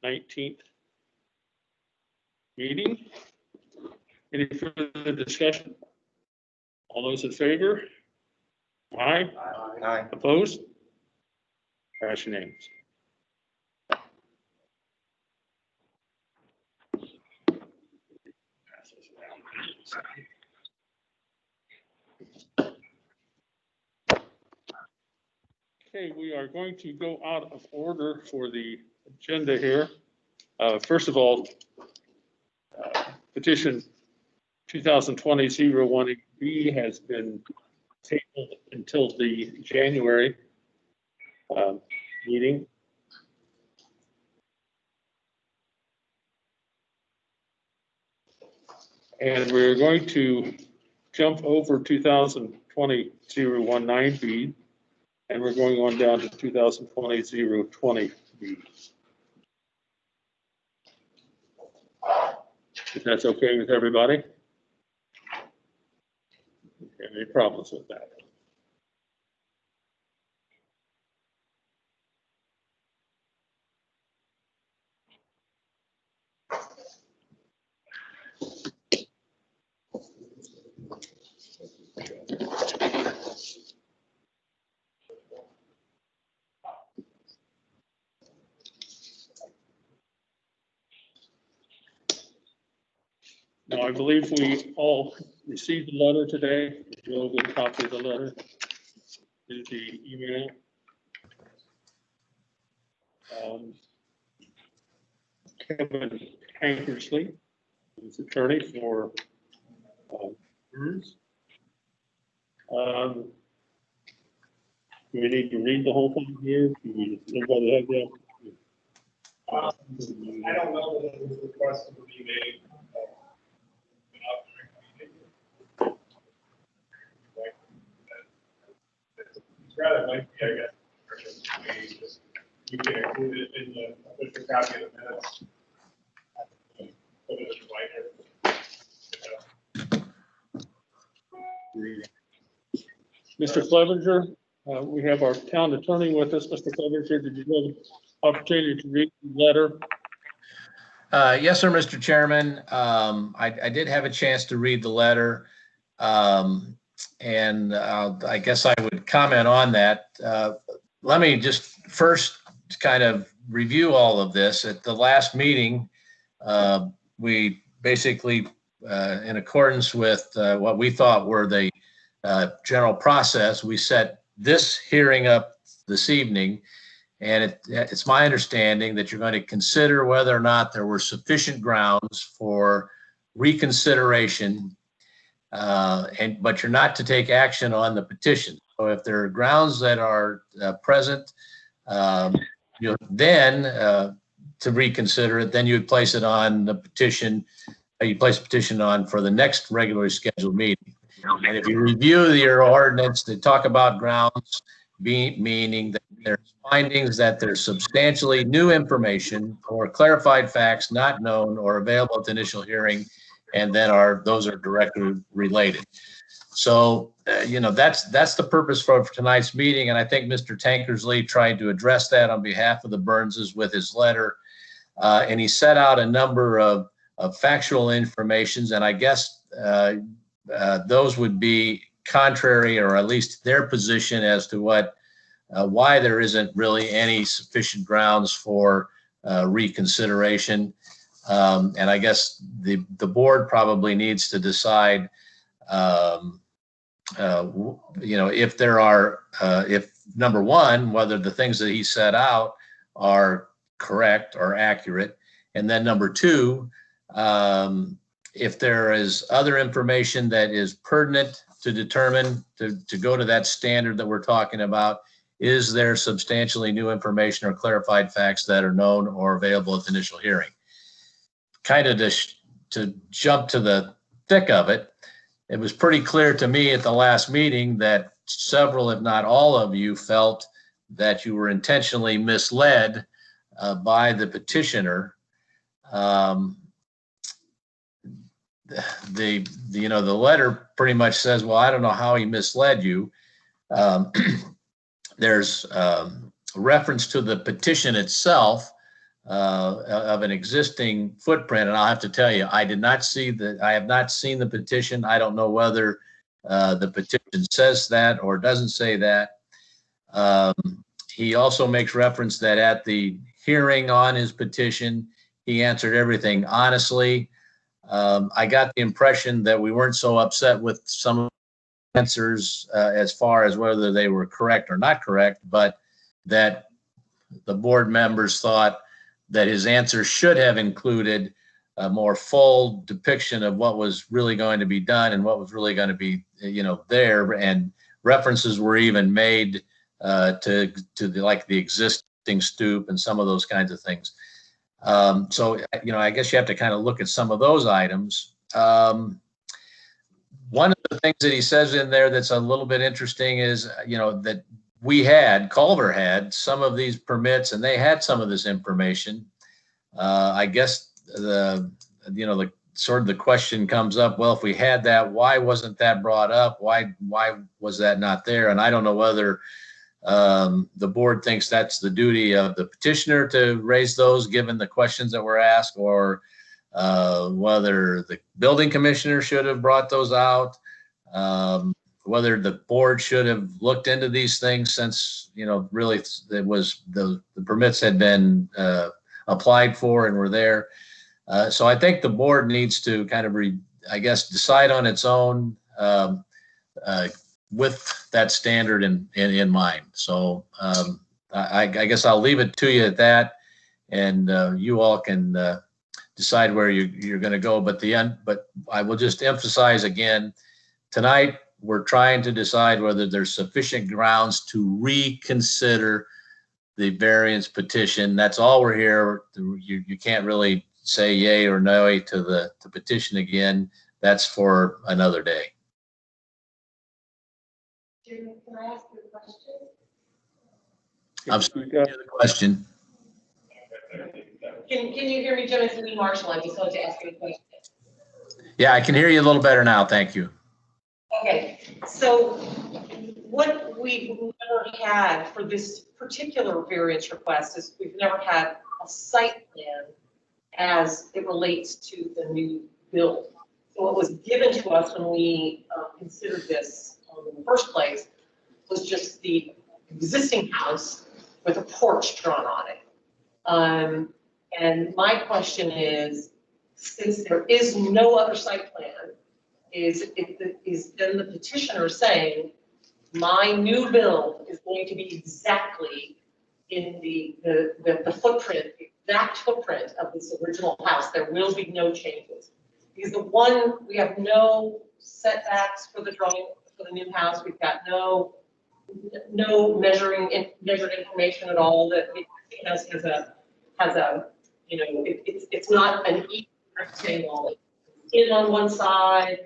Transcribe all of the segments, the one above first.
19th meeting. Any further discussion? All those in favor? Aye. Aye. Opposed? Pass unanimous. Okay, we are going to go out of order for the agenda here. First of all, petition 2020-01B has been tabled until the January meeting. And we're going to jump over 2020-019B, and we're going on down to 2020-020B. If that's okay with everybody? Any problems with that? Now, I believe we all received the letter today. Did you all get a copy of the letter? Did the email? Kevin Hankersley, who's attorney for Burns. Do we need to read the whole thing here? Do everybody have that? I don't know that this request will be made. It's rather lengthy, I guess. You can include it in the official copy of the minutes. Put it as a Mr. Clevenger, we have our town attorney with us. Mr. Clevenger, did you have an opportunity to read the letter? Yes, sir, Mr. Chairman. I did have a chance to read the letter, and I guess I would comment on that. Let me just first kind of review all of this. At the last meeting, we basically, in accordance with what we thought were the general process, we set this hearing up this evening. And it's my understanding that you're going to consider whether or not there were sufficient grounds for reconsideration, but you're not to take action on the petition. So if there are grounds that are present, then to reconsider it, then you would place it on the petition. You place a petition on for the next regularly scheduled meeting. And if you review your ordinance, they talk about grounds, meaning that there's findings that there's substantially new information or clarified facts not known or available at the initial hearing, and then those are directly related. So, that's the purpose for tonight's meeting, and I think Mr. Tankersley tried to address that on behalf of the Burnses with his letter, and he set out a number of factual informations, and I guess those would be contrary, or at least their position as to why there isn't really any sufficient grounds for reconsideration. And I guess the board probably needs to decide, if there are, if number one, whether the things that he set out are correct or accurate, and then number two, if there is other information that is pertinent to determine, to go to that standard that we're talking about, is there substantially new information or clarified facts that are known or available at the initial hearing? Kind of to jump to the thick of it, it was pretty clear to me at the last meeting that several, if not all of you, felt that you were intentionally misled by the petitioner. The letter pretty much says, well, I don't know how he misled you. There's reference to the petition itself, of an existing footprint. And I'll have to tell you, I have not seen the petition. I don't know whether the petition says that or doesn't say that. He also makes reference that at the hearing on his petition, he answered everything honestly. I got the impression that we weren't so upset with some of the answers as far as whether they were correct or not correct, but that the board members thought that his answer should have included a more full depiction of what was really going to be done and what was really going to be, there. And references were even made to the existing stoop and some of those kinds of things. So, I guess you have to kind of look at some of those items. One of the things that he says in there that's a little bit interesting is, that Culver had some of these permits and they had some of this information. I guess the question comes up, well, if we had that, why wasn't that brought up? Why was that not there? And I don't know whether the board thinks that's the duty of the petitioner to raise those given the questions that were asked, or whether the building commissioner should have brought those out, whether the board should have looked into these things since, really it was the permits had been applied for and were there. So I think the board needs to kind of, decide on its own with that standard in mind. So I guess I'll leave it to you at that, and you all can decide where you're going to go. But I will just emphasize again, tonight we're trying to decide whether there's sufficient grounds to reconsider the variance petition. That's all we're here. You can't really say yay or no to the petition again. That's for another day. Can I ask you a question? I'm sorry, the question. Can you hear me, Jim? It's Lee Marshall. I just wanted to ask you a question. Yeah, I can hear you a little better now. Thank you. Okay, so what we've never had for this particular variance request is we've never had a site plan as it relates to the new build. So what was given to us when we considered this in the first place was just the existing house with a porch drawn on it. And my question is, since there is no other site plan, is then the petitioner saying my new build is going to be exactly in the footprint, exact footprint of this original house? There will be no changes. Because we have no setbacks for the drawing for the new house. We've got no measured information at all. That the house has a it's not an even rectangle. It's in on one side,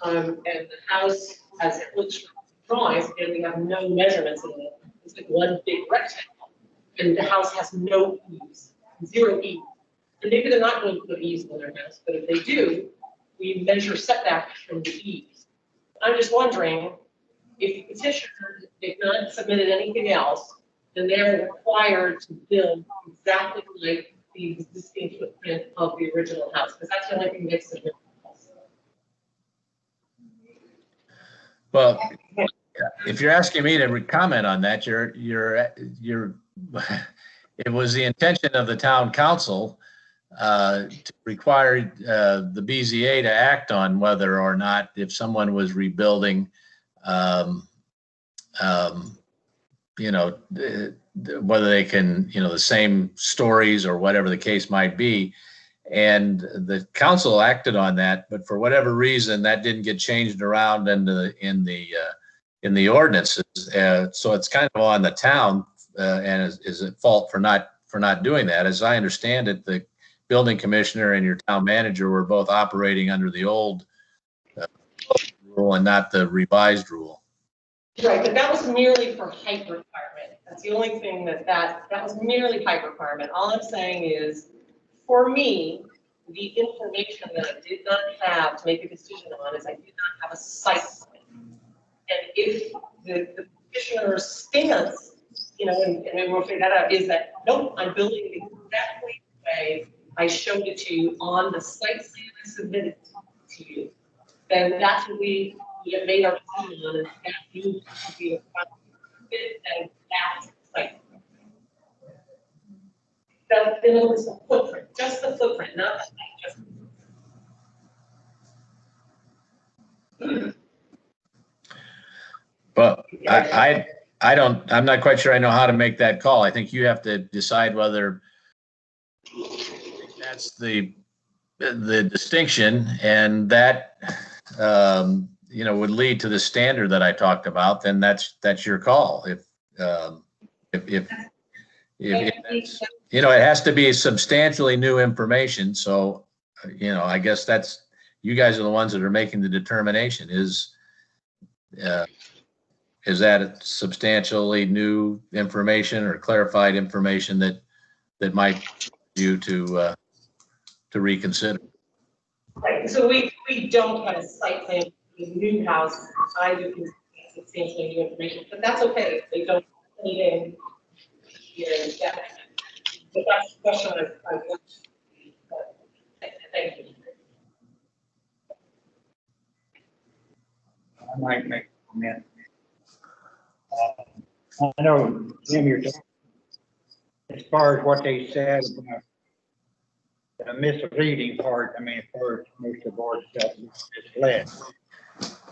and the house, as it looks from drawings, again, we have no measurements in it. It's like one big rectangle, and the house has no eaves, 0 eaves. And maybe they're not going to put eaves in their house, but if they do, we measure setbacks from the eaves. I'm just wondering if the petitioner did not submitted anything else, then they're required to build exactly like the existing footprint of the original house, because that's the only thing that's the house. Well, if you're asking me to comment on that, it was the intention of the town council to require the BZA to act on whether or not, if someone was rebuilding, whether they can, the same stories or whatever the case might be. And the council acted on that, but for whatever reason, that didn't get changed around in the ordinances. So it's kind of on the town, and is at fault for not doing that. As I understand it, the building commissioner and your town manager were both operating under the old rule and not the revised rule. Right, but that was merely for height requirement. That's the only thing that was merely height requirement. All I'm saying is, for me, the information that I did not have to make a decision on is I did not have a site plan. And if the petitioner's stance, and we'll figure that out, is that, nope, I'm building exactly the way I showed it to you on the site plan I submitted to you, then that's what we have made our decision on, and that needs to be a fit and that site. Then it was the footprint, just the footprint, not the just. But I'm not quite sure I know how to make that call. I think you have to decide whether that's the distinction, and that, would lead to the standard that I talked about, then that's your call. If that's, it has to be substantially new information. So, I guess that's, you guys are the ones that are making the determination. Is that substantially new information or clarified information that might you to reconsider? Right, so we don't have a site plan for the new house, I do think it's substantially new information, but that's okay, they don't put it in here, yeah. But that's the question I want. Thank you. I might make a comment. I know, Jim, you're talking as far as what they said about the misleading part. I mean, as far as most of the board stuff misled.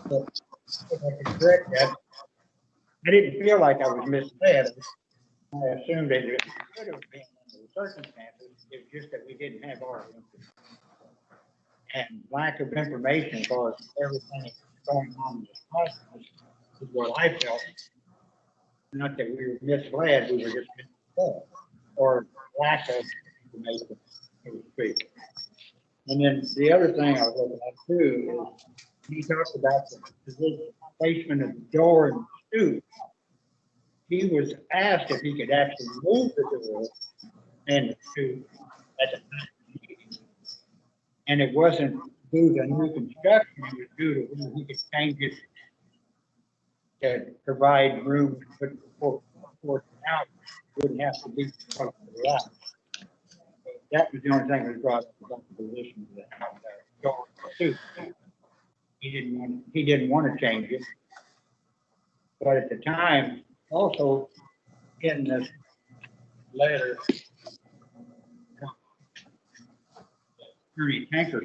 But if I can correct that, I didn't feel like I was misled. I assumed that it could have been under the circumstances. It's just that we didn't have our information. And lack of information as far as everything that's going on in this process is what I felt. Not that we were misled, we were just misled, or lack of information, so to speak. And then the other thing I was looking at too is he talked about the placement of the door and the stoop. He was asked if he could actually move the door and the stoop at the time. And it wasn't due to new construction, it was due to when he could change it to provide room to put the porch out, wouldn't have to be part of the lot. That was the only thing that brought up about the position of the house door too. He didn't want to change it. But at the time, also in this letter, Attorney Tanker,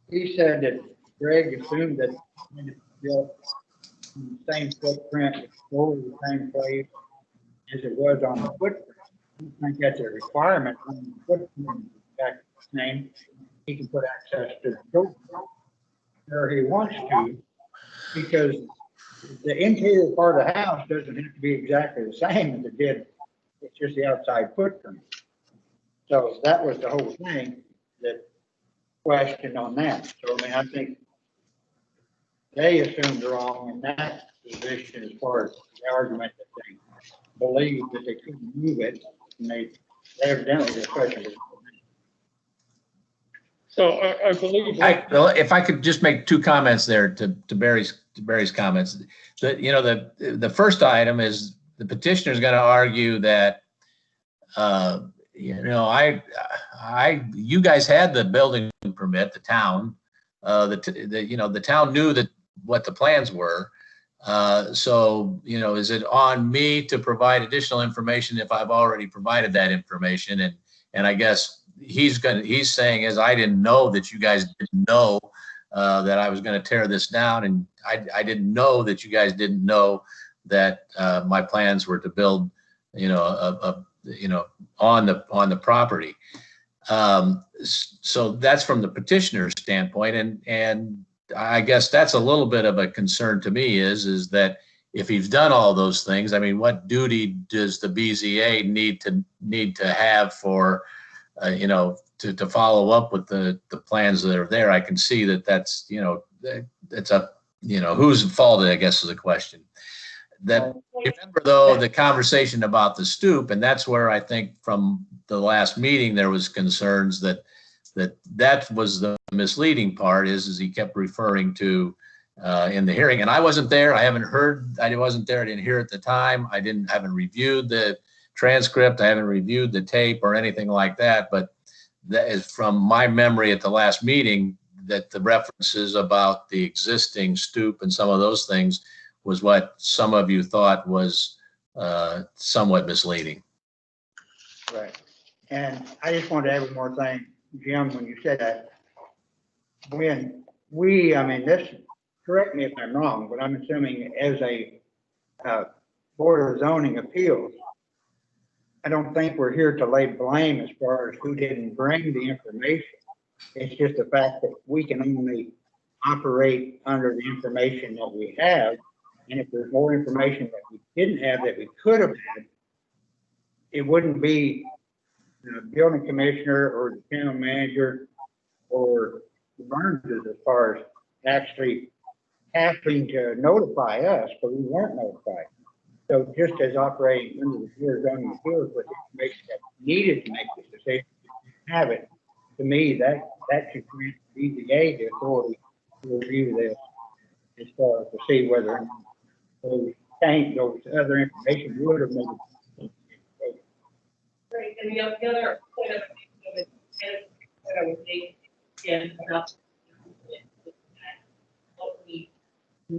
he said that Greg assumed that it built in the same footprint, over the same place as it was on the footprint. I think that's a requirement on the footprint. Back the same, he can put access to the door where he wants to, because the interior part of the house doesn't have to be exactly the same as it did. It's just the outside footprint. So that was the whole thing that questioned on that. So I mean, I think they assumed wrong in that position as far as the argument that they believed that they couldn't move it, and they evidently just questioned it. So I believe. Well, if I could just make two comments there to Barry's comments. The first item is the petitioner is going to argue that you guys had the building permit, the town, the town knew that what the plans were. So, is it on me to provide additional information if I've already provided that information? And I guess he's saying is I didn't know that you guys didn't know that I was going to tear this down, and I didn't know that you guys didn't know that my plans were to build, on the property. So that's from the petitioner's standpoint, and I guess that's a little bit of a concern to me is that if he's done all those things, I mean, what duty does the BZA need to have for, to follow up with the plans that are there? I can see that's, it's a, whose fault, I guess, is a question. That, remember though, the conversation about the stoop, and that's where I think from the last meeting, there was concerns that was the misleading part is he kept referring to in the hearing, and I wasn't there. I haven't heard, I wasn't there. I didn't hear at the time. I haven't reviewed the transcript, I haven't reviewed the tape or anything like that, but that is from my memory at the last meeting, that the references about the existing stoop and some of those things was what some of you thought was somewhat misleading. Right. And I just wanted to add one more thing, Jim, when you said that, when we, I mean, this, correct me if I'm wrong, but I'm assuming as a Board of Zoning Appeals, I don't think we're here to lay blame as far as who didn't bring the information. It's just the fact that we can only operate under the information that we have. And if there's more information that we didn't have that we could have had, it wouldn't be the building commissioner or the town manager or the Burns as far as actually having to notify us, but we weren't notified. So just as operating under the Board of Zoning Appeals with the information that needed to make this decision, have it, to me, that should grant BZA the authority to review this as far as to see whether or not those other information would have made it. Right, and the other point I would make is about what we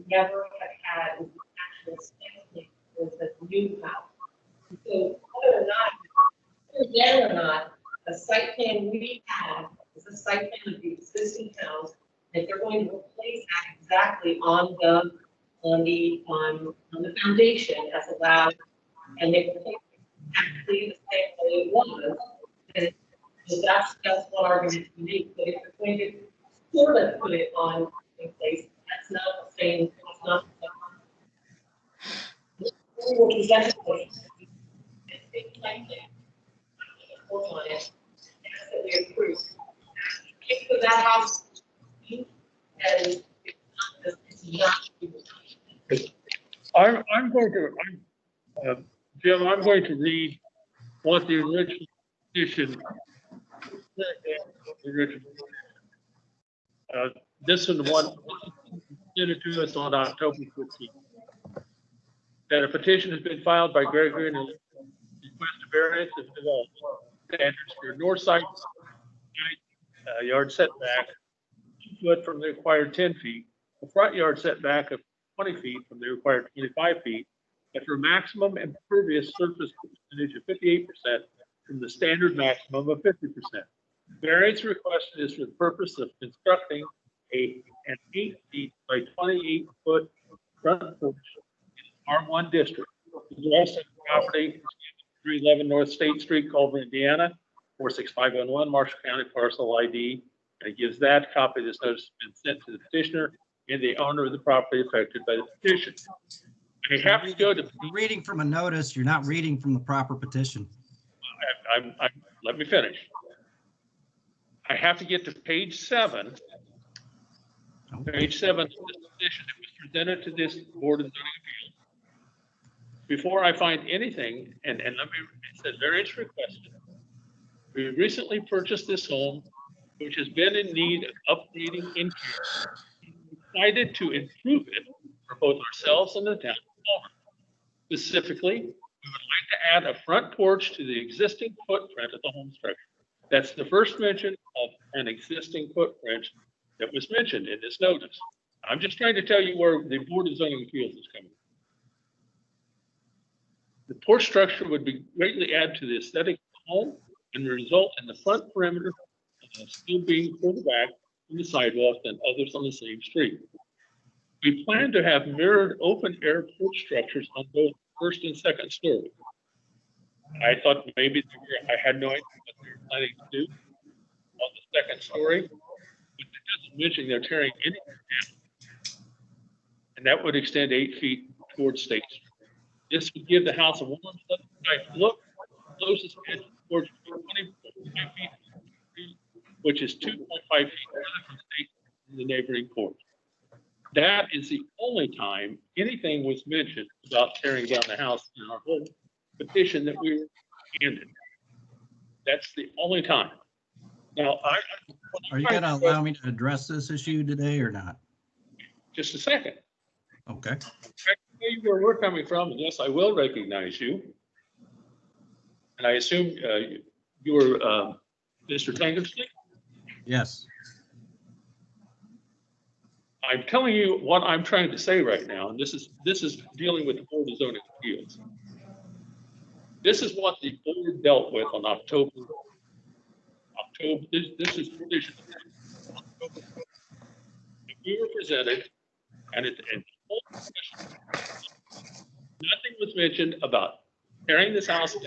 never have had is the actual standing was the new house. So whether or not the site plan we had is a site plan of the existing house, that they're going to replace that exactly on the foundation as allowed, and they replace exactly the same way it was. And so that's one argument to make. But if you're going to sort of put it on in place, that's not the same. It's not the same. We will present it. It's like that. Work on it. Ask that we approve. If that house, and it's not. I'm going to, Jim, I'm going to read what the original petition. This is the one presented to us on October 15th. That a petition has been filed by Gregory and request a variance of development standards for north side yard setback 2 foot from the required 10 feet, a front yard setback of 20 feet from the required 25 feet, and for maximum impervious surface percentage of 58% from the standard maximum of 50%. Variance requested is for the purpose of constructing an 8 feet by 28 foot front porch in R1 district. The address of the property is 311 North State Street, Culver, Indiana, 46511, Marshall County parcel ID. And it gives that copy of this notice has been sent to the petitioner and the owner of the property affected by the petition. And you have to go to. You're reading from a notice, you're not reading from the proper petition. Let me finish. I have to get to page 7. Page 7 of this petition that was presented to this Board of Zoning Appeals. Before I find anything, and let me, it says variance requested. We recently purchased this home, which has been in need of updating interior. We decided to improve it for both ourselves and the town owner. Specifically, we would like to add a front porch to the existing footprint of the home structure. That's the first mention of an existing footprint that was mentioned in this notice. I'm just trying to tell you where the Board of Zoning Appeals is coming from. The porch structure would be greatly add to the aesthetic of the home and result in the front perimeter still being further back from the sidewalk than others on the same street. We plan to have mirrored open air porch structures on both first and second story. I thought maybe I had no idea what they were planning to do on the second story, but it doesn't mention they're tearing anything down. And that would extend 8 feet towards State Street. This would give the house a warm look, closest edge towards 25 feet, which is 2.5 feet further from State in the neighboring porch. That is the only time anything was mentioned about tearing down the house in our whole petition that we were handed. That's the only time. Now, Are you gonna allow me to address this issue today or not? Just a second. Okay. I know where we're coming from, and yes, I will recognize you. And I assume you were Mr. Tankersley? Yes. I'm telling you what I'm trying to say right now, and this is dealing with the Board of Zoning Appeals. This is what the board dealt with on October. This is provision. We were presented, and nothing was mentioned about tearing this house down,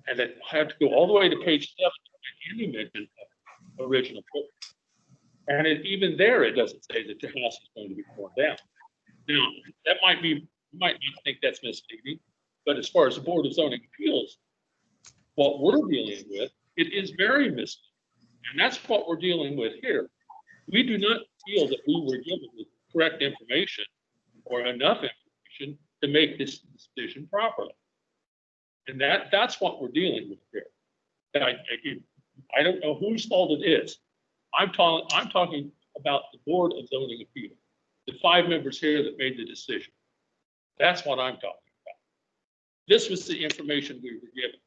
and it had to go all the way to page 7 to any mention of original footprint. And even there, it doesn't say that the house is going to be torn down. Now, that might be, you might not think that's misleading, but as far as the Board of Zoning Appeals, what we're dealing with, it is very misleading. And that's what we're dealing with here. We do not feel that we were given the correct information or enough information to make this decision properly. And that's what we're dealing with here. I don't know whose fault it is. I'm talking about the Board of Zoning Appeals, the 5 members here that made the decision. That's what I'm talking about. This was the information we were given.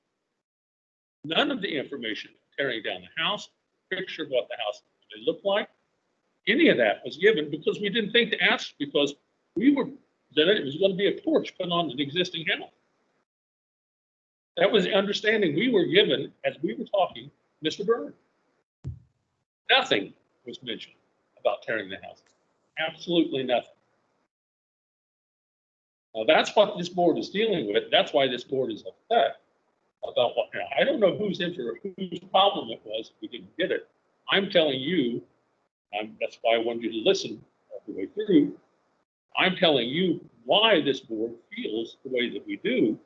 None of the information tearing down the house, picture of what the house looked like, any of that was given because we didn't think to ask, because we were, then it was going to be a porch put on an existing house. That was the understanding we were given as we were talking, Mr. Byrne. Nothing was mentioned about tearing the house. Absolutely nothing. Now that's what this board is dealing with. That's why this board is upset about what, I don't know whose problem it was if we didn't get it. I'm telling you, that's why I wanted you to listen all the way through. I'm telling you why this board feels the way that we do,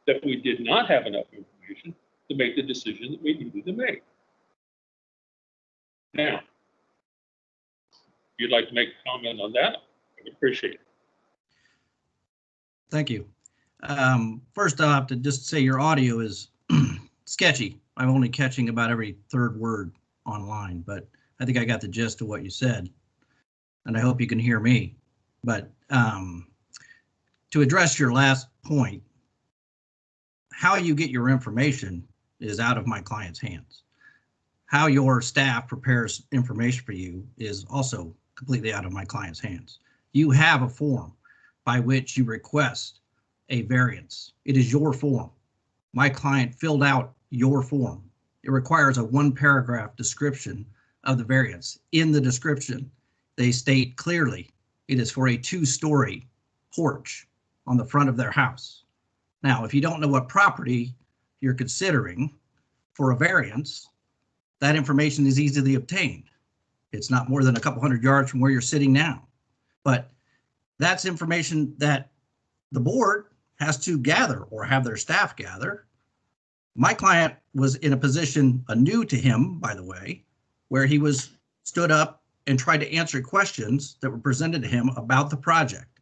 that we did not have enough information to make the decision that we needed to make. Now, if you'd like to make a comment on that, I would appreciate it. Thank you. First, I'll have to just say your audio is sketchy. I'm only catching about every third word online, but I think I got the gist of what you said, and I hope you can hear me. But to address your last point, how you get your information is out of my client's hands. How your staff prepares information for you is also completely out of my client's hands. You have a form by which you request a variance. It is your form. My client filled out your form. It requires a 1-paragraph description of the variance. In the description, they state clearly it is for a 2-story porch on the front of their house. Now, if you don't know what property you're considering for a variance, that information is easily obtained. It's not more than a couple hundred yards from where you're sitting now. But that's information that the board has to gather or have their staff gather. My client was in a position, new to him, by the way, where he was stood up and tried to answer questions that were presented to him about the project.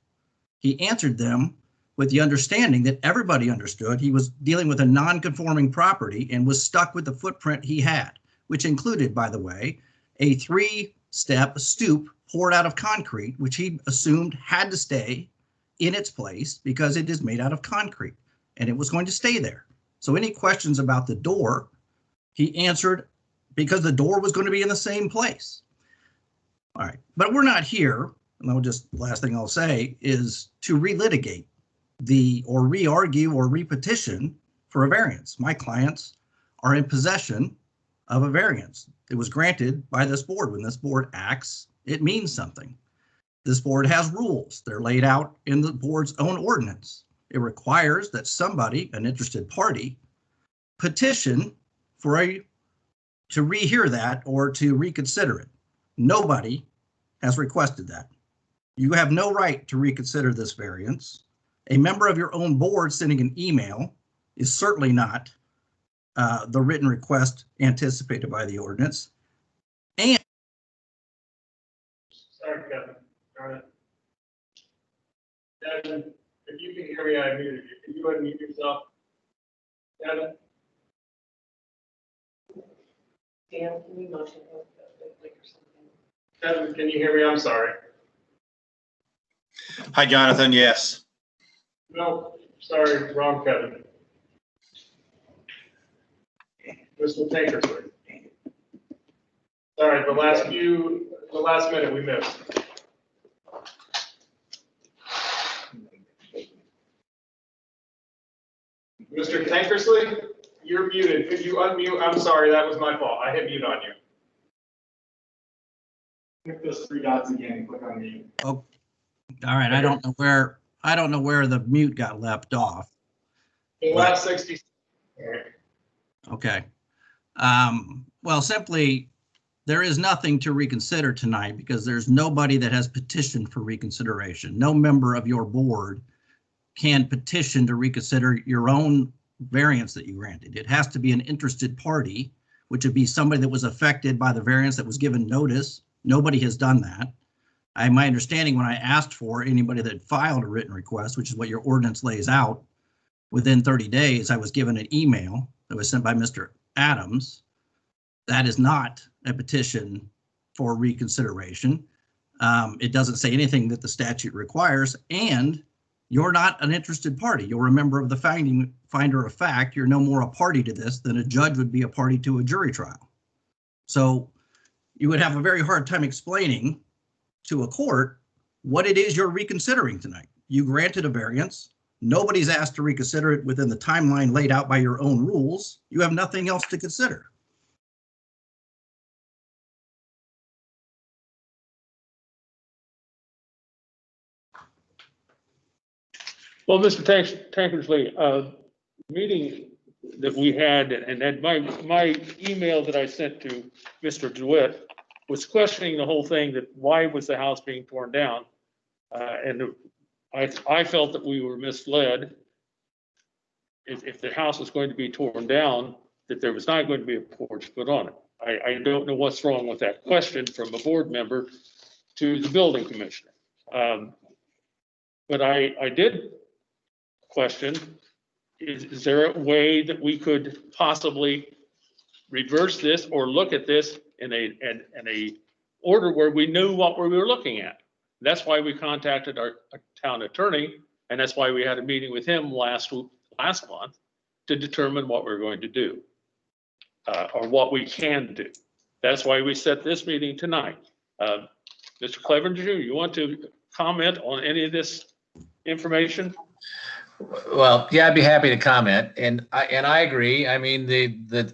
He answered them with the understanding that everybody understood he was dealing with a non-conforming property and was stuck with the footprint he had, which included, by the way, a 3-step stoop poured out of concrete, which he assumed had to stay in its place because it is made out of concrete and it was going to stay there. So any questions about the door, he answered because the door was going to be in the same place. All right, but we're not here, and last thing I'll say is to relitigate or re-argue or repetition for a variance. My clients are in possession of a variance. It was granted by this board. When this board acts, it means something. This board has rules. They're laid out in the board's own ordinance. It requires that somebody, an interested party, petition to rehear that or to reconsider it. Nobody has requested that. You have no right to reconsider this variance. A member of your own board sending an email is certainly not the written request anticipated by the ordinance. And Sorry, Kevin. Darn it. Kevin, if you can hear me, I muted you. Can you unmute yourself? Kevin? Dan, can you motion or something? Kevin, can you hear me? I'm sorry. Hi, Jonathan. Yes. No, sorry, wrong Kevin. Mr. Tankersley. Sorry, the last minute we missed. Mr. Tankersley, you're muted. Could you unmute? I'm sorry, that was my fault. I hit mute on you. Click those three dots again and click on mute. Oh, all right. I don't know where the mute got left off. The last 60. Okay. Well, simply, there is nothing to reconsider tonight because there's nobody that has petitioned for reconsideration. No member of your board can petition to reconsider your own variance that you granted. It has to be an interested party, which would be somebody that was affected by the variance that was given notice. Nobody has done that. My understanding when I asked for anybody that filed a written request, which is what your ordinance lays out, within 30 days, I was given an email that was sent by Mr. Adams. That is not a petition for reconsideration. It doesn't say anything that the statute requires, and you're not an interested party. You're a member of the finder of fact. You're no more a party to this than a judge would be a party to a jury trial. So you would have a very hard time explaining to a court what it is you're reconsidering tonight. You granted a variance. Nobody's asked to reconsider it within the timeline laid out by your own rules. You have nothing else to consider. Well, Mr. Tankersley, meeting that we had, and then my email that I sent to Mr. DeWitt was questioning the whole thing, that why was the house being torn down? And I felt that we were misled. If the house was going to be torn down, that there was not going to be a porch put on it. I don't know what's wrong with that question from a board member to the building commissioner. But I did question, is there a way that we could possibly reverse this or look at this in a order where we knew what we were looking at? That's why we contacted our town attorney, and that's why we had a meeting with him last month to determine what we're going to do, or what we can do. That's why we set this meeting tonight. Mr. Clevenger, Jr., you want to comment on any of this information? Well, yeah, I'd be happy to comment, and I agree. I mean,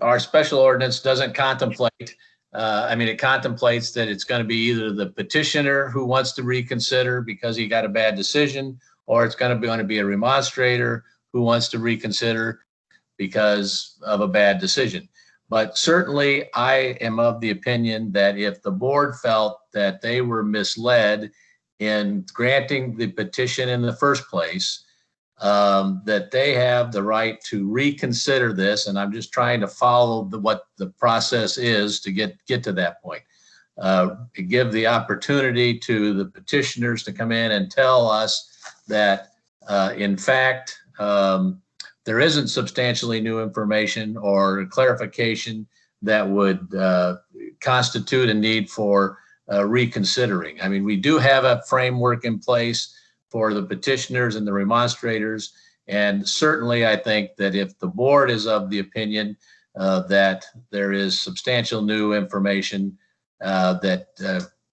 our special ordinance doesn't contemplate. It contemplates that it's going to be either the petitioner who wants to reconsider because he got a bad decision, or it's going to be a remonstrator who wants to reconsider because of a bad decision. But certainly, I am of the opinion that if the board felt that they were misled in granting the petition in the first place, that they have the right to reconsider this, and I'm just trying to follow what the process is to get to that point. Give the opportunity to the petitioners to come in and tell us that, in fact, there isn't substantially new information or clarification that would constitute a need for reconsidering. I mean, we do have a framework in place for the petitioners and the remonstrators. And certainly I think that if the board is of the opinion that there is substantial new information there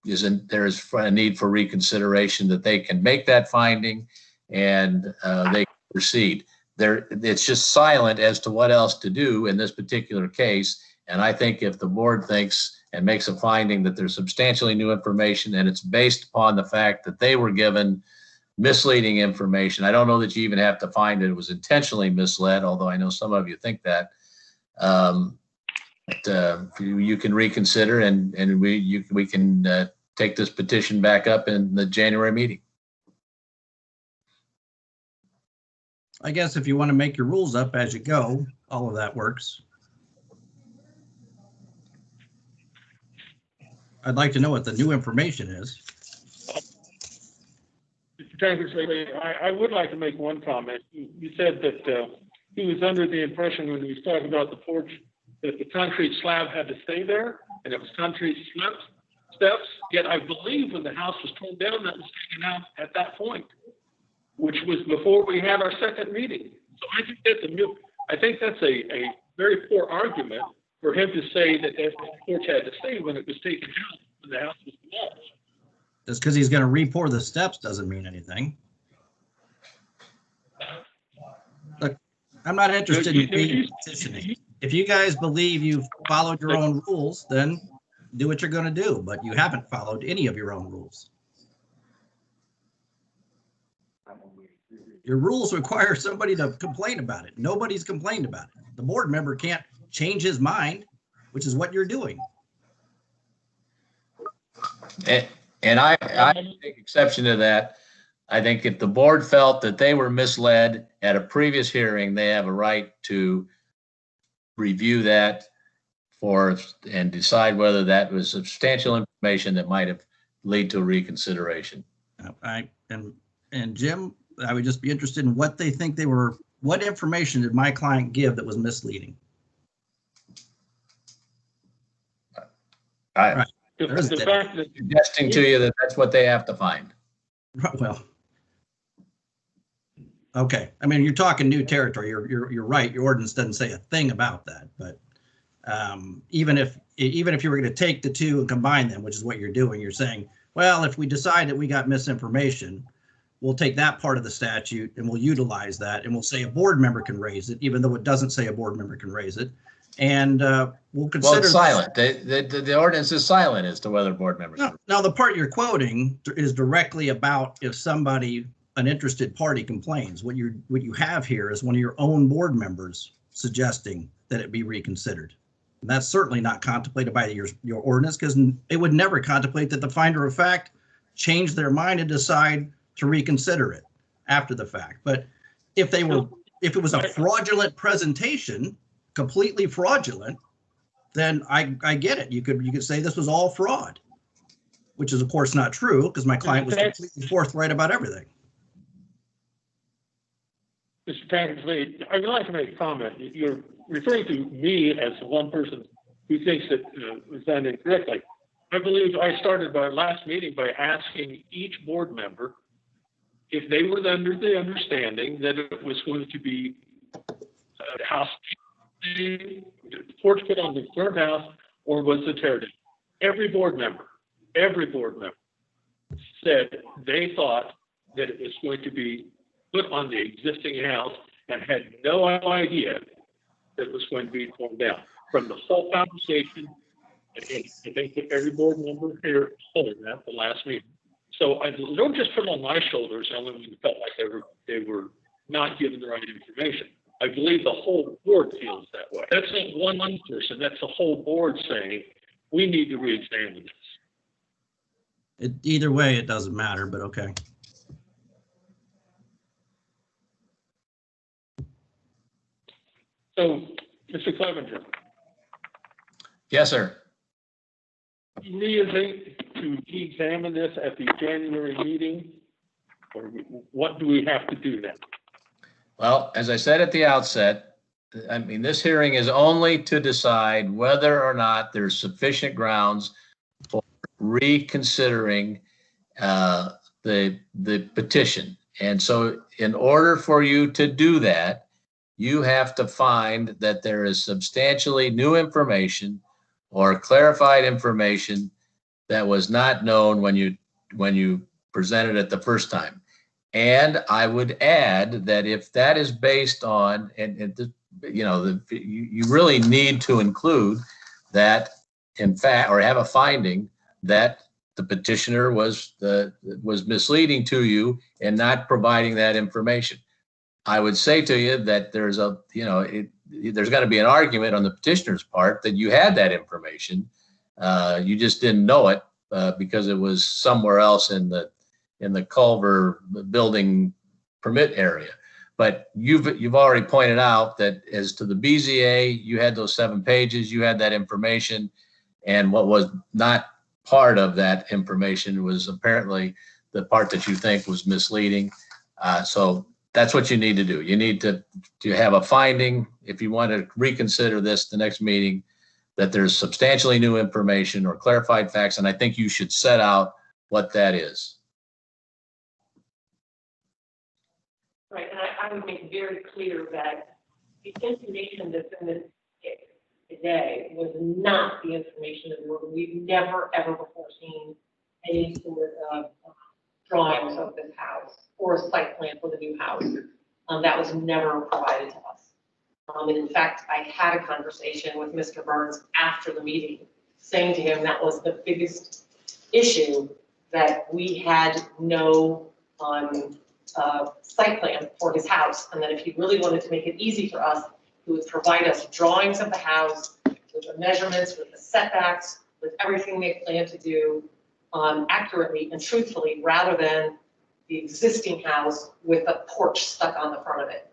is a need for reconsideration, that they can make that finding and they can proceed. It's just silent as to what else to do in this particular case. And I think if the board thinks and makes a finding that there's substantially new information and it's based upon the fact that they were given misleading information. I don't know that you even have to find it was intentionally misled, although I know some of you think that. You can reconsider and we can take this petition back up in the January meeting. I guess if you want to make your rules up as you go, all of that works. I'd like to know what the new information is. Mr. Tankersley, I would like to make one comment. You said that he was under the impression when he was talking about the porch that the concrete slab had to stay there, and it was concrete steps. Yet I believe when the house was torn down, that was taken out at that point, which was before we had our second meeting. So I think that's a very poor argument for him to say that the porch had to stay when it was taken out, when the house was demolished. Just because he's going to re-pour the steps doesn't mean anything. Look, I'm not interested in petitioning. If you guys believe you've followed your own rules, then do what you're going to do, but you haven't followed any of your own rules. Your rules require somebody to complain about it. Nobody's complained about it. The board member can't change his mind, which is what you're doing. And I take exception to that. I think if the board felt that they were misled at a previous hearing, they have a right to review that and decide whether that was substantial information that might have lead to a reconsideration. And Jim, I would just be interested in what they think what information did my client give that was misleading? Right. The fact that Suggesting to you that that's what they have to find. Well, okay. I mean, you're talking new territory. You're right. Your ordinance doesn't say a thing about that. But even if you were going to take the two and combine them, which is what you're doing, you're saying, well, if we decide that we got misinformation, we'll take that part of the statute and we'll utilize that, and we'll say a board member can raise it, even though it doesn't say a board member can raise it. And we'll consider. Well, it's silent. The ordinance is silent as to whether board members. Now, the part you're quoting is directly about if somebody, an interested party, complains. What you have here is one of your own board members suggesting that it be reconsidered. And that's certainly not contemplated by your ordinance, because it would never contemplate that the finder of fact change their mind and decide to reconsider it after the fact. But if it was a fraudulent presentation, completely fraudulent, then I get it. You could say this was all fraud, which is of course not true, because my client was completely forthright about everything. Mr. Patrick, I would like to make a comment. You're referring to me as one person who thinks that was done incorrectly. I believe I started my last meeting by asking each board member if they were under the understanding that it was going to be a house, the porch put on the front house, or was it tear down. Every board member said they thought that it was going to be put on the existing house and had no idea that it was going to be torn down. From the whole conversation, I think that every board member here told that the last meeting. So I don't just put it on my shoulders only when felt like they were not given the right information. I believe the whole board feels that way. That's not one person, that's the whole board saying, we need to re-examine this. Either way, it doesn't matter, but okay. So, Mr. Clevenger. Yes, sir. Do you think to re-examine this at the January meeting, or what do we have to do now? Well, as I said at the outset, I mean, this hearing is only to decide whether or not there's sufficient grounds for reconsidering the petition. And so in order for you to do that, you have to find that there is substantially new information or clarified information that was not known when you presented it the first time. And I would add that if that is based on, you really need to include that, in fact, or have a finding that the petitioner was misleading to you and not providing that information. I would say to you that there's going to be an argument on the petitioner's part that you had that information. You just didn't know it because it was somewhere else in the Culver building permit area. But you've already pointed out that as to the BZA, you had those 7 pages, you had that information, and what was not part of that information was apparently the part that you think was misleading. So that's what you need to do. You need to have a finding, if you want to reconsider this the next meeting, that there's substantially new information or clarified facts, and I think you should set out what that is. Right, and I would make very clear that the information that's in this case is today was not the information that we've never, ever before seen any sort of drawings of this house or a site plan for the new house. That was never provided to us. And in fact, I had a conversation with Mr. Burns after the meeting, saying to him that was the biggest issue, that we had no site plan for his house, and that if he really wanted to make it easy for us, he would provide us drawings of the house with the measurements, with the setbacks, with everything they plan to do accurately and truthfully, rather than the existing house with a porch stuck on the front of it.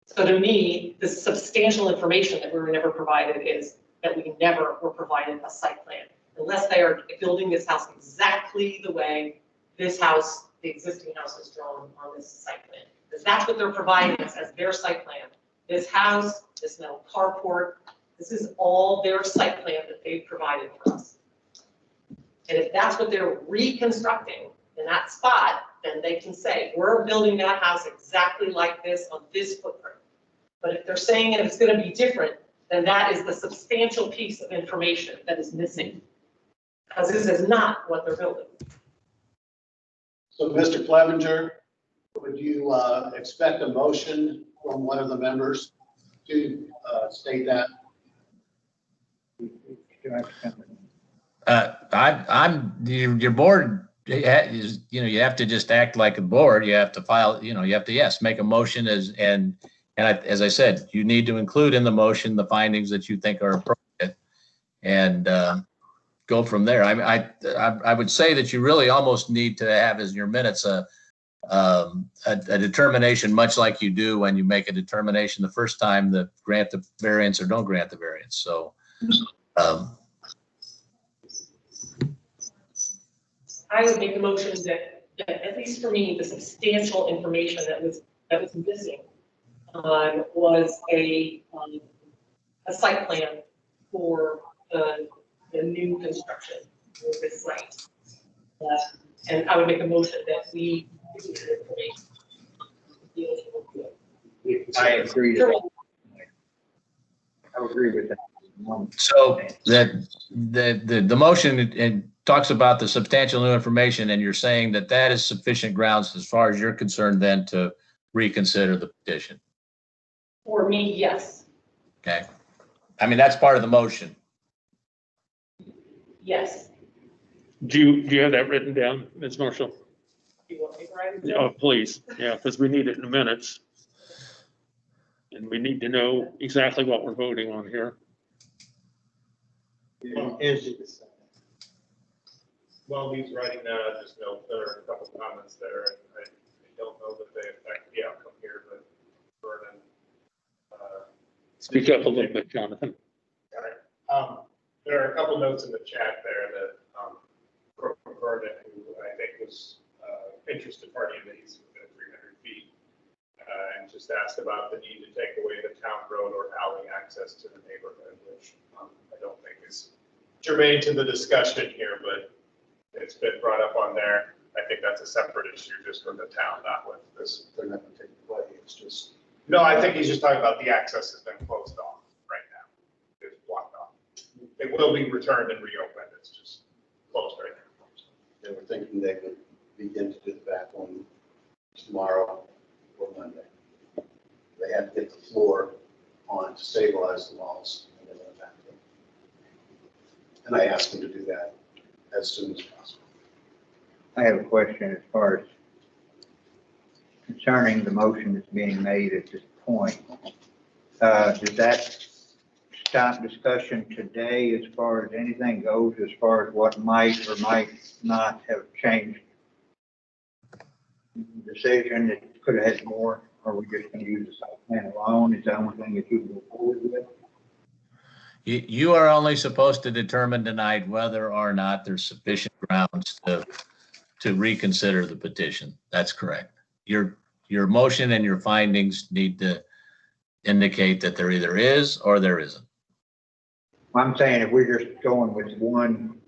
So to me, the substantial information that we were never provided is that we never were provided a site plan, unless they are building this house exactly the way this house, the existing house, is drawn on this site plan. Because that's what they're providing us as their site plan. This house, this metal carport, this is all their site plan that they've provided for us. And if that's what they're reconstructing in that spot, then they can say, we're building that house exactly like this on this footprint. But if they're saying it is going to be different, then that is the substantial piece of information that is missing. Because this is not what they're building. So, Mr. Clevenger, would you expect a motion from one of the members to state that? Your board is, you have to just act like a board. You have to file, you have to, yes, make a motion as I said, you need to include in the motion the findings that you think are appropriate and go from there. I would say that you really almost need to have as your minutes a determination, much like you do when you make a determination the first time that grant the variance or don't grant the variance. So, I would make a motion that at least for me, the substantial information that was missing was a site plan for the new construction for this site. And I would make a motion that we give the information. I agree. I would agree with that. so that the motion it talks about the substantial new information, and you're saying that that is sufficient grounds as far as you're concerned then to reconsider the petition. For me, yes. Okay. I mean, that's part of the motion. Yes. Do you have that written down, Ms. Marshall? Do you want me to write it down? Oh, please, yeah, because we need it in the minutes. And we need to know exactly what we're voting on here. Is, While he's writing that, I just note there are a couple comments there, and I don't know that they affect the outcome here, but Vernon. Speak up a little bit, Jonathan. There are a couple notes in the chat there that Vernon, who I think was interested party in these within 300 feet, and just asked about the need to take away the town road or alley access to the neighborhood, which I don't think is germane to the discussion here, but it's been brought up on there. I think that's a separate issue just with the town, not with this. They're not going to take it away. It's just. No, I think he's just talking about the access has been closed off right now. It's blocked off. It will be returned and reopened. It's just closed right now. They were thinking they would begin to do the back one tomorrow or Monday. They had to get the floor on to stabilize the walls. And I asked them to do that as soon as possible. I have a question as far as concerning the motion that's being made at this point. Does that stop discussion today as far as anything goes, as far as what might or might not have changed the decision that could have had more, or are we just going to use the site plan alone? Is that one thing that you can go forward with? You are only supposed to determine tonight whether or not there's sufficient grounds to reconsider the petition. That's correct. Your motion and your findings need to indicate that there either is or there isn't. I'm saying if we're just going with one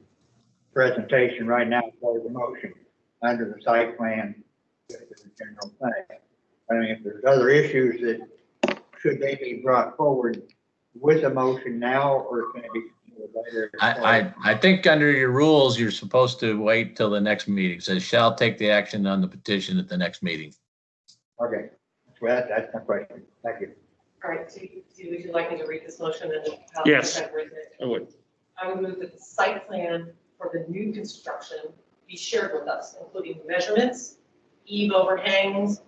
presentation right now for the motion under the site plan, the general thing. I mean, if there's other issues that should they be brought forward, with a motion now, or can it be later? I think under your rules, you're supposed to wait till the next meeting. It says shall take the action on the petition at the next meeting. Okay, well, that's my question. Thank you. All right, would you like me to read this motion and how Yes. I've written it? I would. I would move that the site plan for the new construction be shared with us, including measurements, eave overhangs,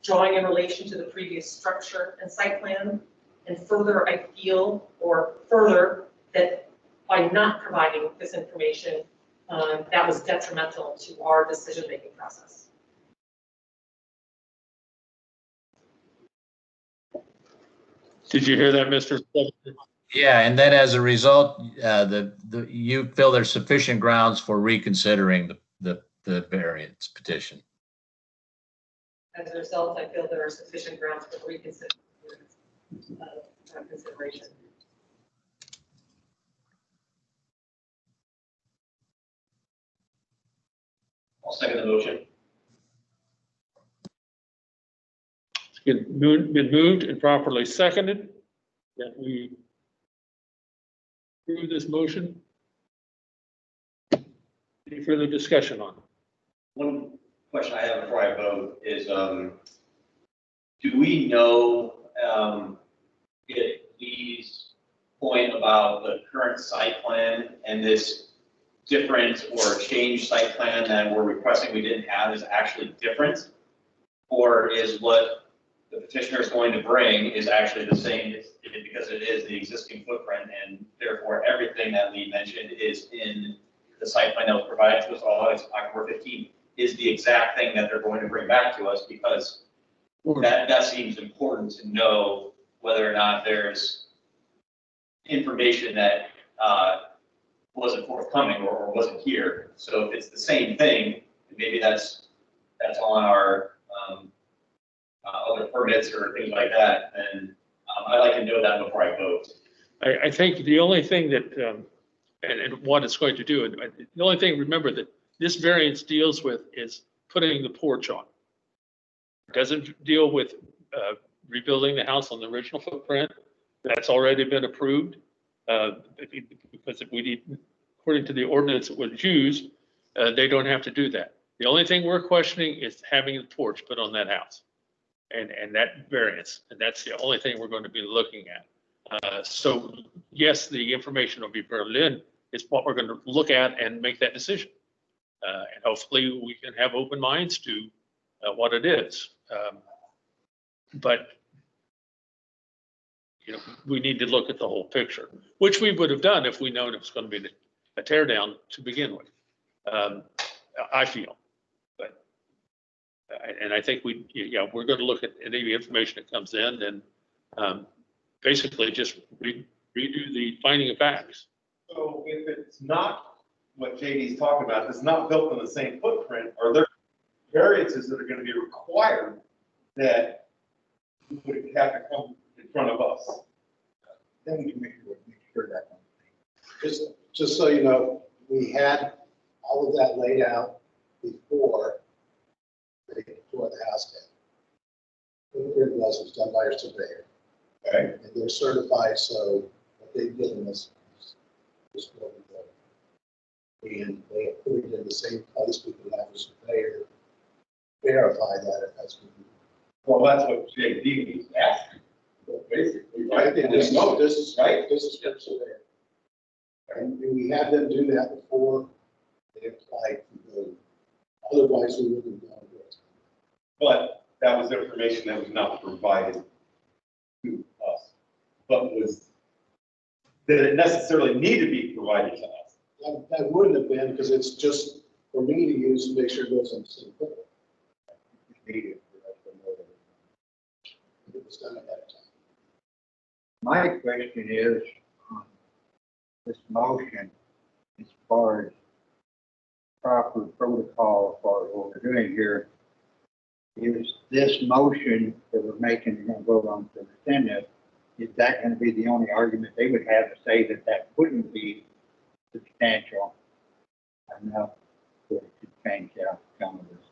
drawing in relation to the previous structure and site plan. And further, I feel, or further, that by not providing this information, that was detrimental to our decision-making process. Did you hear that, Mr. Culver? Yeah, and then as a result, you feel there's sufficient grounds for reconsidering the variance petition. As a result, I feel there are sufficient grounds for consideration. I'll second the motion. It's been moved and properly seconded that we approve this motion. Any further discussion on it? One question I have before I vote is, do we know if Lee's point about the current site plan and this different or changed site plan that we're requesting we didn't have is actually different? Or is what the petitioner is going to bring is actually the same because it is the existing footprint, and therefore everything that Lee mentioned is in the site plan that was provided to us all as October 15th is the exact thing that they're going to bring back to us, because that seems important to know whether or not there's information that wasn't forthcoming or wasn't here. So if it's the same thing, maybe that's on our other permits or things like that, then I'd like to know that before I vote. I think the only thing that, and what it's going to do, and the only thing, remember that this variance deals with is putting the porch on. It doesn't deal with rebuilding the house on the original footprint. That's already been approved. Because if we need, according to the ordinance that was used, they don't have to do that. The only thing we're questioning is having the porch put on that house and that variance. And that's the only thing we're going to be looking at. So yes, the information will be brought in. It's what we're going to look at and make that decision. And hopefully we can have open minds to what it is. But you know, we need to look at the whole picture, which we would have done if we known it was going to be a tear down to begin with. I feel, but and I think we're going to look at any information that comes in and basically just redo the finding of facts. So if it's not what JD's talking about, if it's not built on the same footprint, are there variances that are going to be required that would have to come in front of us? Then we can make sure that. Just so you know, we had all of that laid out before they tore the house down. Whatever it was done by our surveyor. Okay. And they're certified, so what they've given us is what we do. And they put it in the same place. We can have a surveyor verify that if that's what we do. Well, that's what JD was asking. But basically, right? And this is right. This is for surveyor. And we had them do that before they applied for building. Otherwise, we wouldn't have done it. But that was information that was not provided to us, but did it necessarily need to be provided to us? That wouldn't have been, because it's just for me to use to make sure it goes on the same foot. It was done at that time. My question is, this motion, as far as proper protocol for what we're doing here, is this motion that we're making, we're going to vote on to rescind it, is that going to be the only argument they would have to say that that wouldn't be substantial enough to change the outcome of this?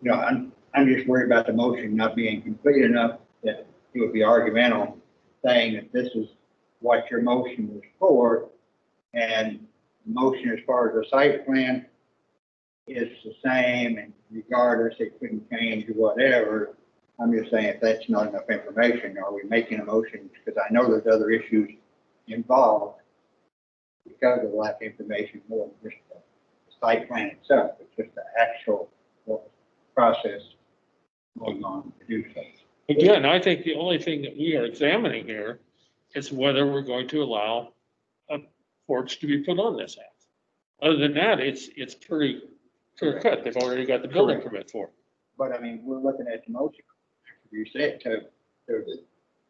You know, I'm just worried about the motion not being complete enough that it would be argumental saying that this is what your motion was for, and the motion as far as the site plan is the same, and regardless, it couldn't change or whatever. I'm just saying if that's not enough information, are we making a motion? Because I know there's other issues involved because of lack of information, more than just the site plan itself, it's just the actual process going on to do so. Again, I think the only thing that we are examining here is whether we're going to allow a porch to be put on this house. Other than that, it's pretty clear cut. They've already got the building permit for it. But I mean, we're looking at the motion. You said to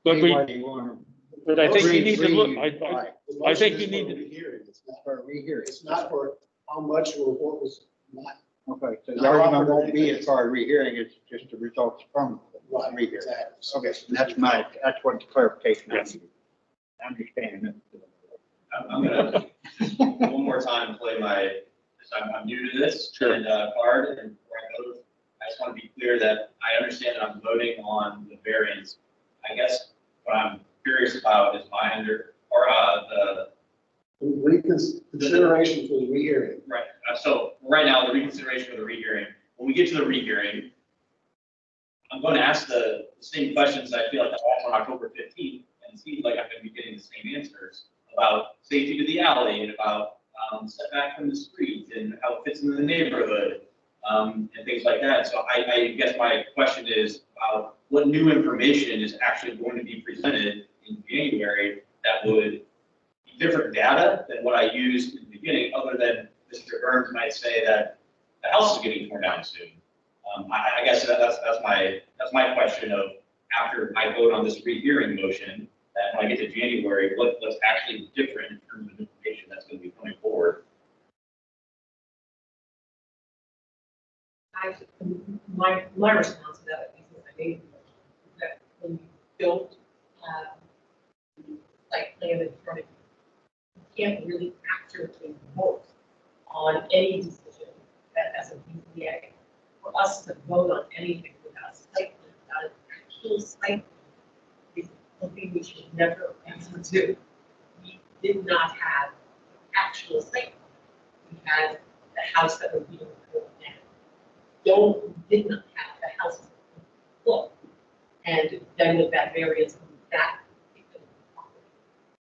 But see we, whether you want but I think you need to look, Right. The I think motion you is need for to- rehearing. It's not, for a rehearing. it's not for how much or what was not. Okay, so the argument won't be as far as rehearing, it's just the results from Right, rehearing. exactly. Okay, that's what the clarification I Yes. need. I understand it. I'm gonna, one more time, play my, I'm new to this. Sure. And, card, and before I vote, I just want to be clear that I understand that I'm voting on the variance. I guess what I'm curious about is Consideration for the rehearing. right, so right now, the reconsideration for the rehearing, when we get to the rehearing, I'm going to ask the same questions I feel like I asked on October 15th, and it seems like I'm going to be getting the same answers about safety to the alley and about setback from the street and how it fits into the neighborhood, and things like that. So I guess my question is about what new information is actually going to be presented in January that would be different data than what I used in the beginning, other than Mr. Burns might say that the house is getting torn down soon. I guess that's my question of, after I vote on this rehearing motion, that when I get to January, what's actually different in terms of information that's going to be coming forward. My response to that, I think, that when you don't have like plan in front of you, you can't really accurately vote on any decision that as a BZA. For us to vote on anything without a site plan, without an actual site plan, is something we should never ever do. We did not have actual site plan. We had the house that was being built now. Did not have the house look. And then with that variance, that particular property.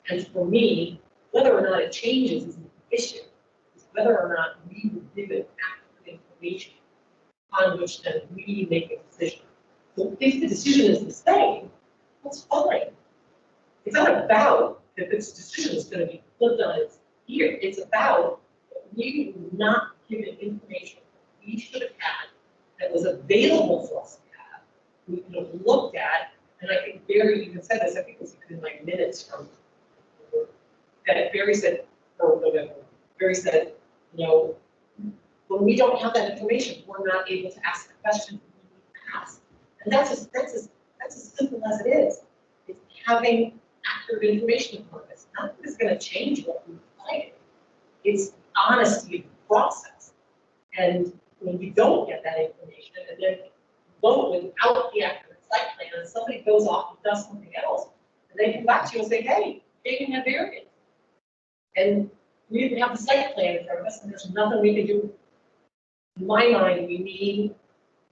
And for me, whether or not it changes is an issue. It's whether or not we would give it accurate information on which then we make a decision. So if the decision is the same, that's fine. It's not about if this decision is going to be flipped on its ear. It's about we were not given information we should have had that was available for us to have, we could have looked at, and I think Barry even said this, I think it was in like minutes from, that Barry said, or November, Barry said, you know, when we don't have that information, we're not able to ask the questions we need to ask. And that's as simple as it is. It's having accurate information in front of us. Nothing is going to change what we plan. It's honesty of the process. And when you don't get that information and then vote without the accurate site plan, and somebody goes off and does something else, and they come back to you and say, hey, they didn't have variance. And we didn't have the site plan in front of us, and there's nothing we can do. In my mind, we need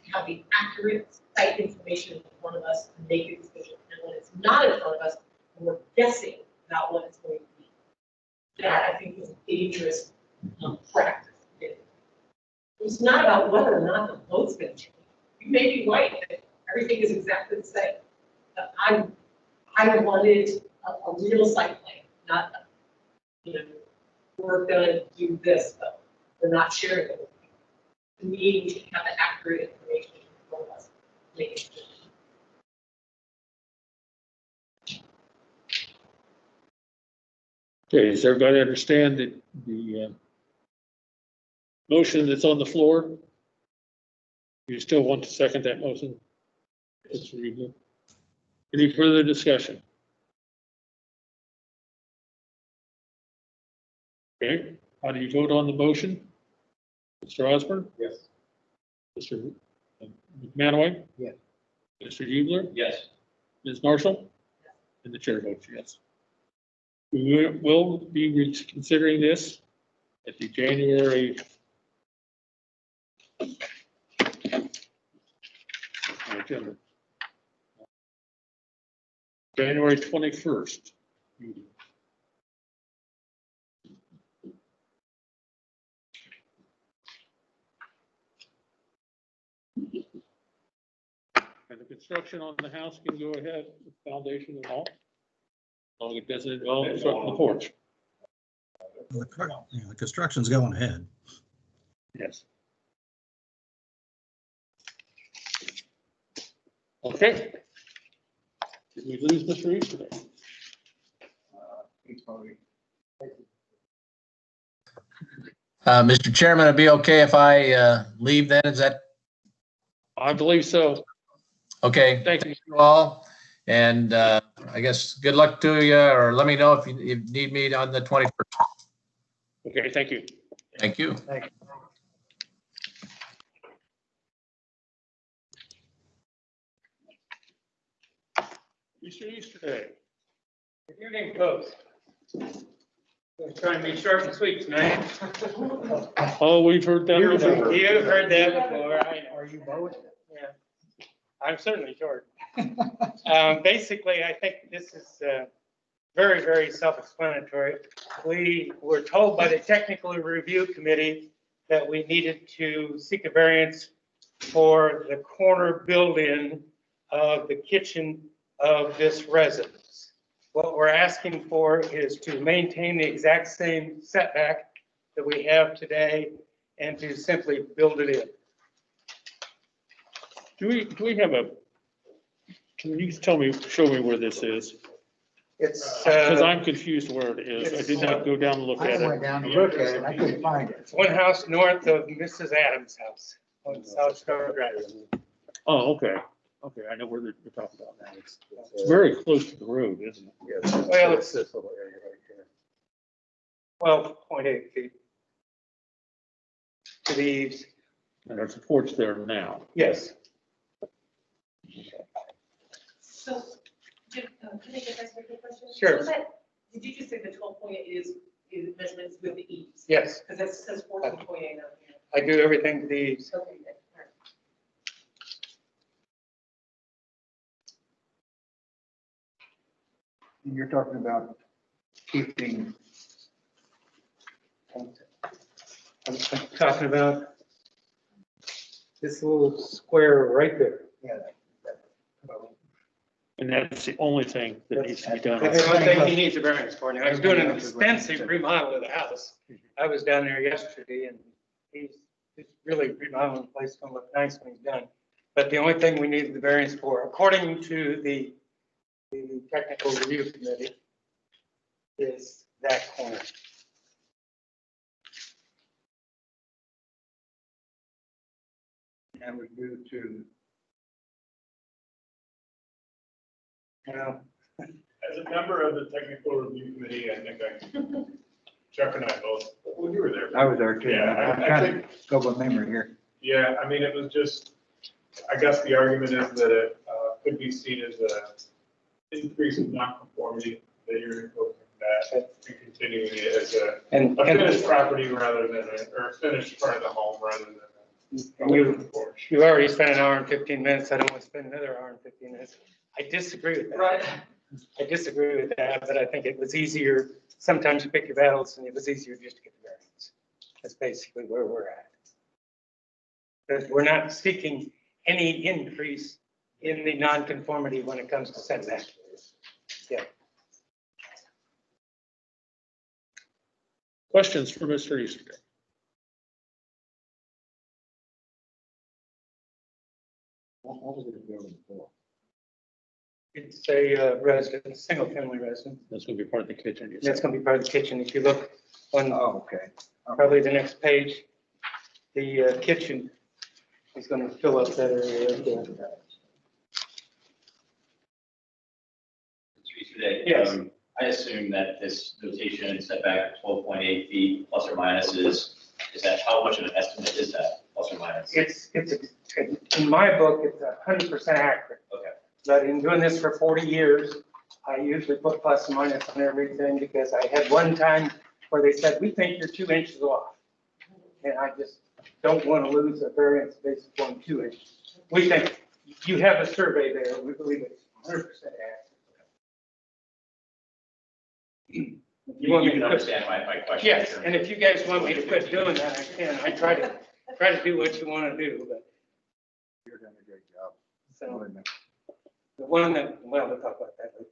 to have the accurate site information in front of us to make a decision. And when it's not in front of us, and we're guessing about what it's going to be, that I think is a dangerous practice. It's not about whether or not the vote's going to change. You may be right that everything is exactly the same. But I wanted a real site plan, not, you know, we're going to do this, but we're not sharing it with you. To me, we should have the accurate information from us to make a decision. Okay, does everybody understand that the motion that's on the floor? You still want to second that motion? It's reasonable. Any further discussion? Okay, how do you vote on the motion? Mr. Osborne? Yes. Mr. McManaway? Yes. Mr. Hubler? Yes. Ms. Marshall? And the chair votes yes. We will be considering this at the January agenda. January 21st meeting. And the construction on the house can go ahead, with foundation and all. As long as it doesn't involve the porch. The construction's going ahead. Yes. Okay. Did we lose Mr. Easterday? Mr. Chairman, it'd be okay if I leave then? Is that I believe so. okay? Thank you. You all. And I guess good luck to you, or let me know if you need me on the 21st. Okay, thank you. Thank you. Mr. Easterday. Good evening, folks. We're trying to be short and sweet tonight. Oh, we've heard that before. You've heard that before. I know. Are you both? Yeah. I'm certainly short. Basically, I think this is very, very self-explanatory. We were told by the Technical Review Committee that we needed to seek a variance for the corner build-in of the kitchen of this residence. What we're asking for is to maintain the exact same setback that we have today and to simply build it in. Do we have a, can you tell me, show me where this is? It's, Because I'm confused where it is. I did not go down and look I at went it. down to look at it, I couldn't find it. it's one house north of Mrs. Adams' house on South Star Drive. Oh, okay. Okay, I know where you're talking about now. It's very close to the road, isn't it? Well, it's 12.8 feet to the eaves. And there's a porch there now. Yes. So, can I get this quick question? Sure. So that, did you just say the 12.8 is measurements with the eaves? Yes, Because it says 14.8 on here. I do everything to the eaves. Okay, good. All right. And you're talking about keeping, I'm talking about this little square right there. yeah, And that's the only thing that needs to be done. That's the only thing he needs a variance for. Now, he's doing an extensive remodel of the house. I was down there yesterday and he's really remodeling the place. It's gonna look nice when he's done. But the only thing we need the variance for, according to the technical review committee, is that corner. and was due to, Now, As a member of the technical review committee, I think Chuck and I both, well, you were there. I was there too. Yeah, I'm I trying think, to go with memory here. yeah, I mean, it was just, I guess the argument is that it could be seen as a increase in nonconformity that you're imposing that and continuing it as a and finished property rather than or a finished part of the home rather than a porch. you already spent an hour and 15 minutes. I don't want to spend another hour and 15 minutes. I disagree with that. Right. I disagree with that, but I think it was easier, sometimes you pick your battles and it was easier just to get the variance. That's basically where we're at. But we're not seeking any increase in the nonconformity when it comes to setback. Yeah. Questions for Mr. Easterday? What was it building for? It's a residence, single family residence. That's going to be part of the kitchen. you That's said. going to be part of the kitchen. If you look on Oh, okay. probably the next page, the kitchen is going to fill up that area right there. Today. Yes. I assume that this notation and setback of 12.8 feet plus or minus is that how much of an estimate is that, plus or minus? It's in my book, it's 100% accurate. Okay. But in doing this for 40 years, I usually put plus and minus on everything because I had one time where they said, we think you're 2 inches off. And I just don't want to lose a variance based on 2 inches. We think you have a survey there. We believe it's 100% accurate. You want me can to put- understand my question. Yes, and if you guys want me to quit doing that, I can. I try to do what you want to do, but. You're doing a great job. So, the one that, well, we'll talk about that later.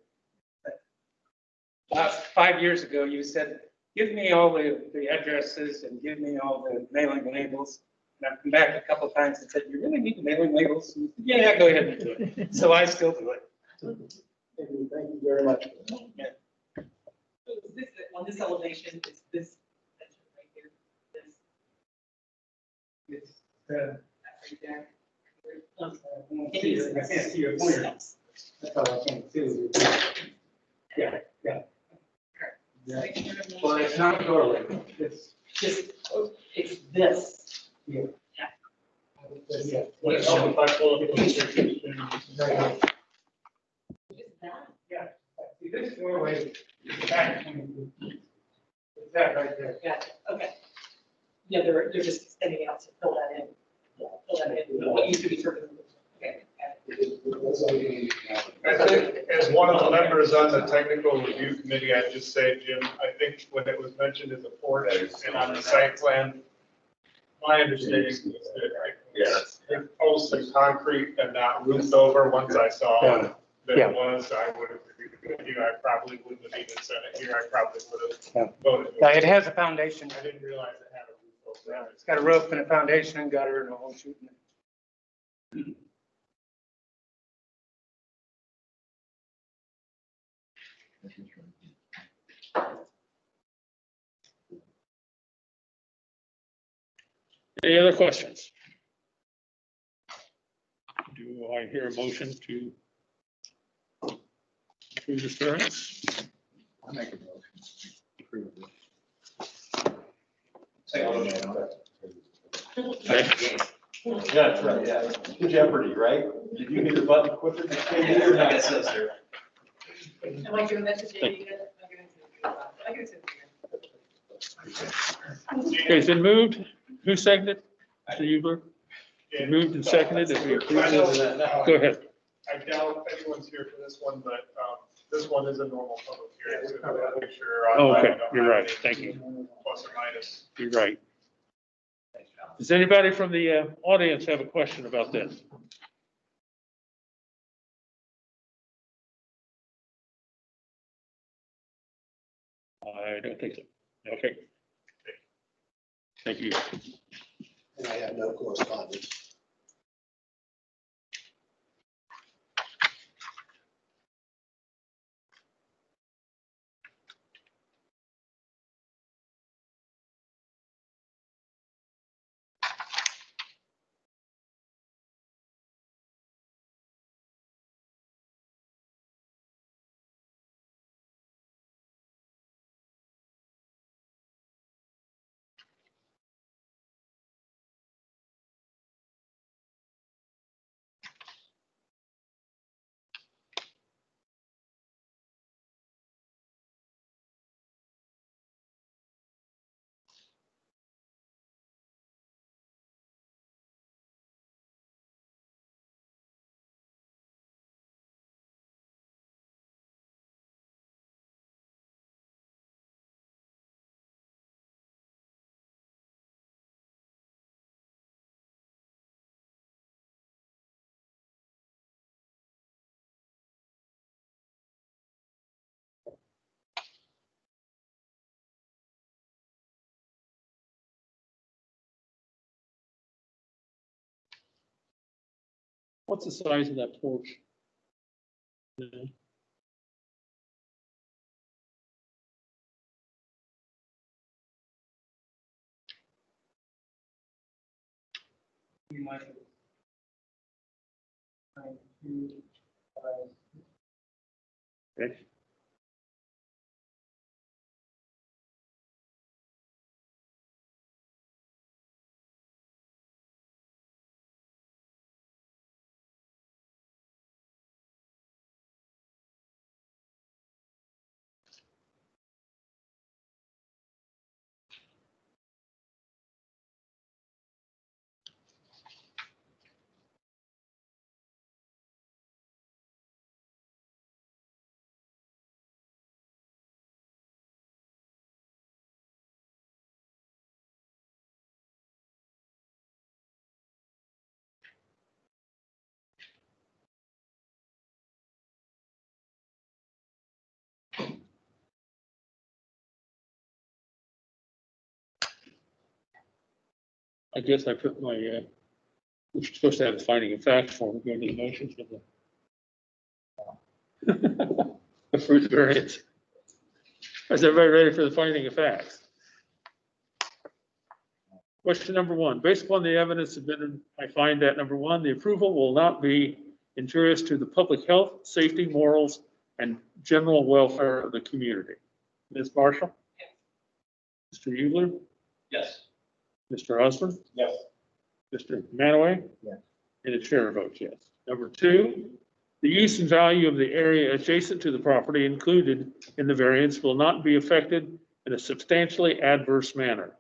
About 5 years ago, you said, give me all the addresses and give me all the mailing labels. And I've come back a couple of times and said, you really need the mailing labels? And you said, yeah, go ahead and do it. So I still do it. Thank you very much. Yeah. So this, on this elevation, is this section right here, this, It's, right there? I can't see your pointer. That's all I can see. Yeah, yeah. Well, it's not a doorway. It's, Just, it's this. yeah. Yeah. What else if I pull up the picture? Is that? Yeah. See, this doorway is back. It's that right there. Yeah, okay. Yeah, they're just extending out to fill that in. Yeah, fill that in, what used to be sort of, okay. I think as one of the members on the technical review committee, I'd just say, Jim, I think when it was mentioned as a porch and on the site plan, my understanding is that it posts and concrete and not roofed over. Once I saw that Yeah. it was, I would have agreed with you. I probably wouldn't have even said it here. I probably would Yeah. have voted. Yeah, it has a foundation. I didn't realize it had a roof over Yeah, it. it's got a roof and a foundation and gutter and a whole shooting. Any other questions? Do I hear a motion to approve this variance? I'll make a motion. Approve it. Okay. Yeah, that's right, yeah. Jeopardy, right? Did you hit the button quicker than Katie or I not? guess so, sir. Am I giving that to Jamie yet? I'm gonna send it. Okay, it's been moved. Who seconded? Mr. Hubler? Been moved and seconded that we approve I know this. that now. Go ahead. I doubt anyone's here for this one, but this one is a normal public hearing, so we'll make sure. Okay, you're right. Thank you. Plus or minus. You're right. Does anybody from the audience have a question about this? I don't think so. Okay. Thank you. And I have no correspondence. What's the size of that porch? You might. Okay. I guess I put my, we're supposed to have the finding of facts form, go to the motions for the the fruit variance. Is everybody ready for the finding of facts? Question number one, based upon the evidence submitted, I find that number one, the approval will not be injurious to the public health, safety, morals, and general welfare of the community. Ms. Marshall? Mr. Eubler? Yes. Mr. Osborne? Yes. Mr. Manaway? Yes. And the chair votes yes. Number two, the use and value of the area adjacent to the property included in the variance will not be affected in a substantially adverse manner.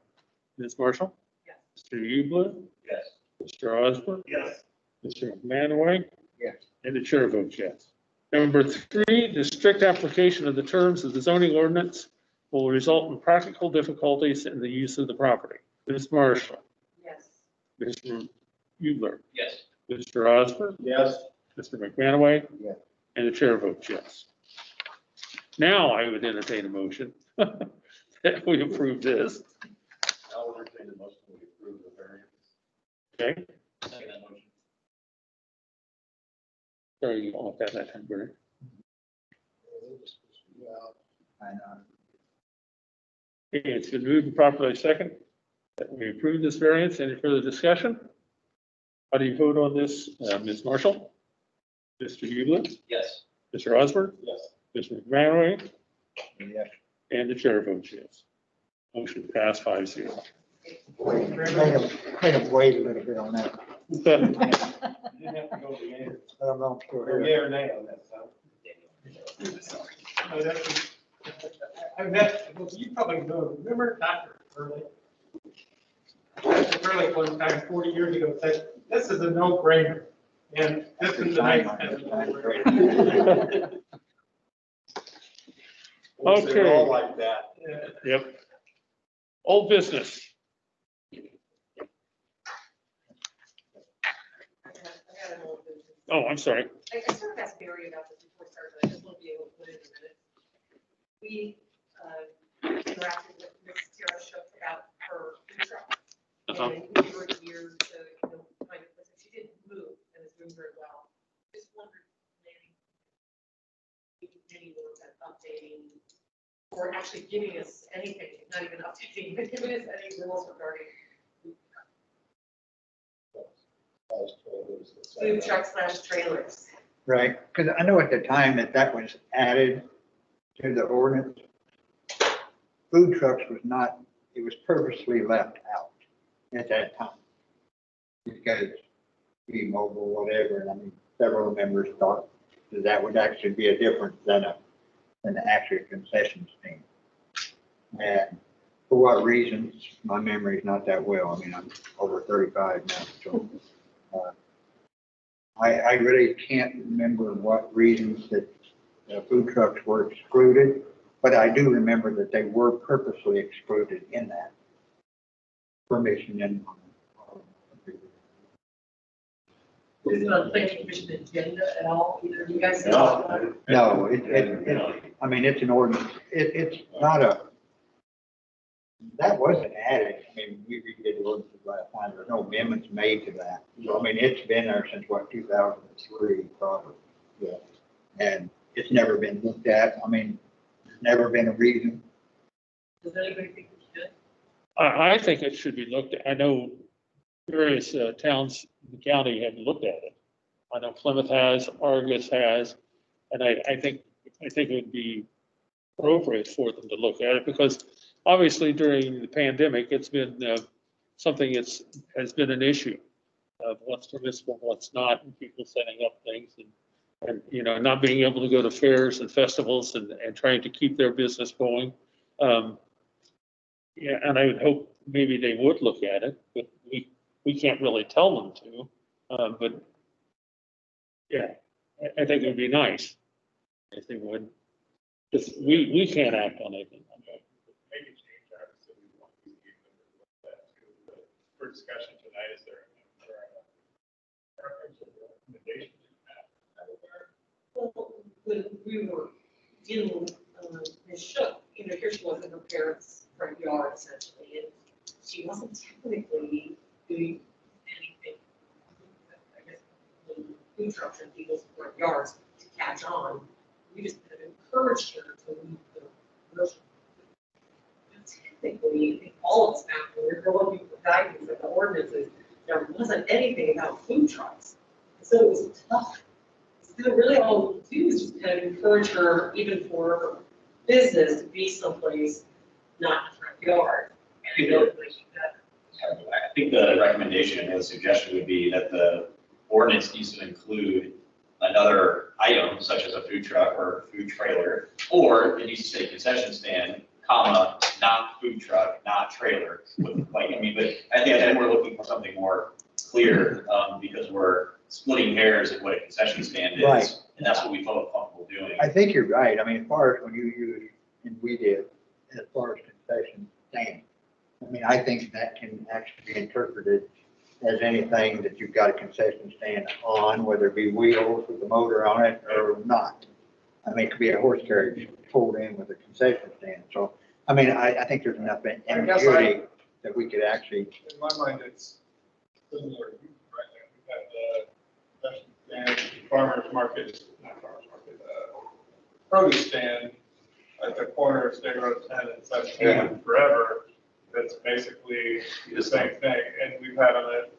Ms. Marshall? Yes. Mr. Eubler? Yes. Mr. Osborne? Yes. Mr. Manaway? Yes. And the chair votes yes. Number three, the strict application of the terms of the zoning ordinance will result in practical difficulties in the use of the property. Ms. Marshall? Yes. Mr. Eubler? Yes. Mr. Osborne? Yes. Mr. McManaway? Yes. And the chair votes yes. Now I would entertain a motion that we approve this. I'll entertain the motion to approve the variance. Okay? Second that motion. Sorry, you don't want that time, Barry. I know. Okay, it's been moved and properly second that we approve this variance. Any further discussion? How do you vote on this, Ms. Marshall? Mr. Eubler? Yes. Mr. Osborne? Yes. Mr. McManaway? Yes. And the chair votes yes. Motion passed 5-0. Kind of wait a little bit on that. You didn't have to go to the end. I don't know. Or yea or nay on that, so. I met, you probably know, remember Dr. Early? Dr. Early one time, 40 years ago, said, this is a no-brainer. And this is a nice kind of no-brainer. They're all like that. Yep. Old business. Oh, I'm sorry. I sort of asked Barry about this before we started, but I just want to be able to put it in a minute. We interacted with Ms. Tara Shook about her food truck. And we were here to, kind of, listen. She didn't move and is doing very well. Just wondered, maybe we're kind of updating or actually giving us anything, not even updating, but giving us any rules regarding food truck / trailers. Right, because I know at the time that was added to the ordinance, food trucks was not, it was purposely left out at that time. Because be mobile, whatever, and I mean, several members thought that would actually be a difference than an actual concession stand. And for what reasons, my memory's not that well. I mean, I'm over 35 now, so. I really can't remember what reasons that food trucks were excluded, but I do remember that they were purposely excluded in that permission and. Was it on the planning commission agenda at all, either of you guys? No. No, I mean, it's an ordinance. It's not that wasn't added. I mean, we redid the ordinance last time. There's no amendments made to that. So, I mean, it's been there since what, 2003 probably. Yeah. And it's never been looked at. I mean, there's never been a reason. Does anybody think we should? I think it should be looked at. I know various towns in the county have looked at it. I know Plymouth has, Argus has, and I think it would be appropriate for them to look at it because obviously during the pandemic, it's been something has been an issue of what's permissible, what's not, and people setting up things and not being able to go to fairs and festivals and trying to keep their business going. Yeah, and I would hope maybe they would look at it, but we can't really tell them to. But yeah, I think it would be nice if they would. Because we can't act on anything. Maybe change that, so we want to give them that too, but for discussion tonight, is there a preference or recommendation? Well, when we were dealing with Ms. Shook, here she was in her parents' front yard essentially, and she wasn't technically really anything, I guess, food trucks in people's front yards to catch on. We just kind of encouraged her to leave the commercial. Typically, I think all of us found when we were looking for guidance at the ordinances, there wasn't anything about food trucks. So it was tough. So really all we do is just kind of encourage her, even for her business, to be someplace not in the front yard. And I know that she does. I think the recommendation and the suggestion would be that the ordinance needs to include another item such as a food truck or food trailer, or it needs to say concession stand, comma, not food truck, not trailer. Like, I mean, but I think then we're looking for something more clear, because we're splitting hairs at what a concession stand is. Right. And that's what we felt comfortable doing. I think you're right. I mean, as far as when you use, and we did, as far as concession stand, I mean, I think that can actually be interpreted as anything that you've got a concession stand on, whether it be wheels with the motor on it or not. I mean, it could be a horse carriage pulled in with a concession stand. So, I mean, I think there's enough ambiguity that we could actually. In my mind, it's similar, right there. We've got the concession stand, farmer's market, not farmer's market, produce stand at the corner of State Road 10 and 17 forever. That's basically the same thing. And we've had them at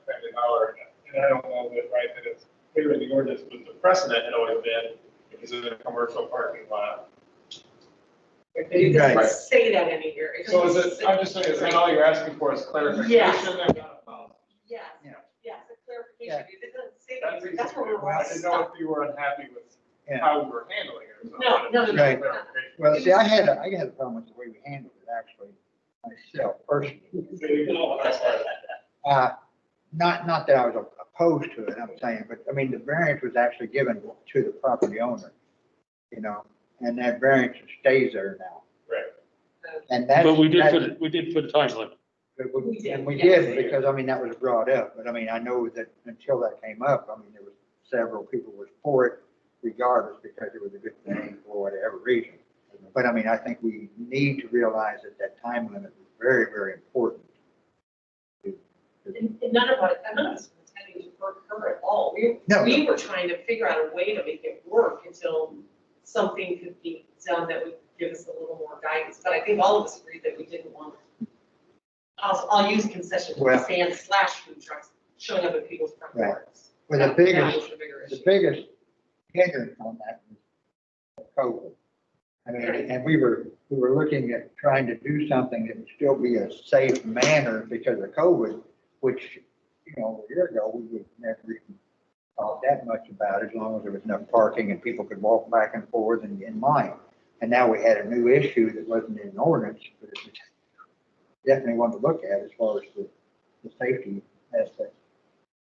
Family Dollar. And I don't know that, right, that it's clear in the ordinance, but the precedent had always been, if it's in a commercial parking lot. It doesn't say that in here. It So is doesn't it, say- I'm just saying, is that all you're asking for is clarification? Yes. and not a policy? Yes, Yeah. yes, a clarification. Yeah. It doesn't say That's that. easy. That's where we're I all didn't know stuck. if you were unhappy with Yeah. how we were handling it or something. No, no, no. Right. Clarification. Well, see, I had a problem with the way we handled it, actually, myself personally. So you can all understand. Not that I was opposed to it, I'm saying, but I mean, the variance was actually given to the property owner, you know, and that variance stays there now. Right. And that's. But we did that's- put a time limit. And we did, because, I mean, that was brought up, but I mean, I know that until that came up, I mean, there was several people were for it regardless, because it was a good thing for whatever reason. But I mean, I think we need to realize that that time limit is very, very important. And none of us were intending to hurt her at all. No, We were trying to figure out a way to make it work until something could be done that would give us a little more guidance. But I think all of us agreed that we didn't want, I'll use concession Well- stand / food trucks showing up at people's front Right. yards. Well, the That biggest, was the bigger the issue. biggest hindrance on that was COVID. I mean, and we were looking at trying to do something that would still be a safe manner because of COVID, which, you know, a year ago, we would never even thought that much about, as long as there was enough parking and people could walk back and forth and in line. And now we had a new issue that wasn't in an ordinance, but it was definitely one to look at as far as the safety aspect.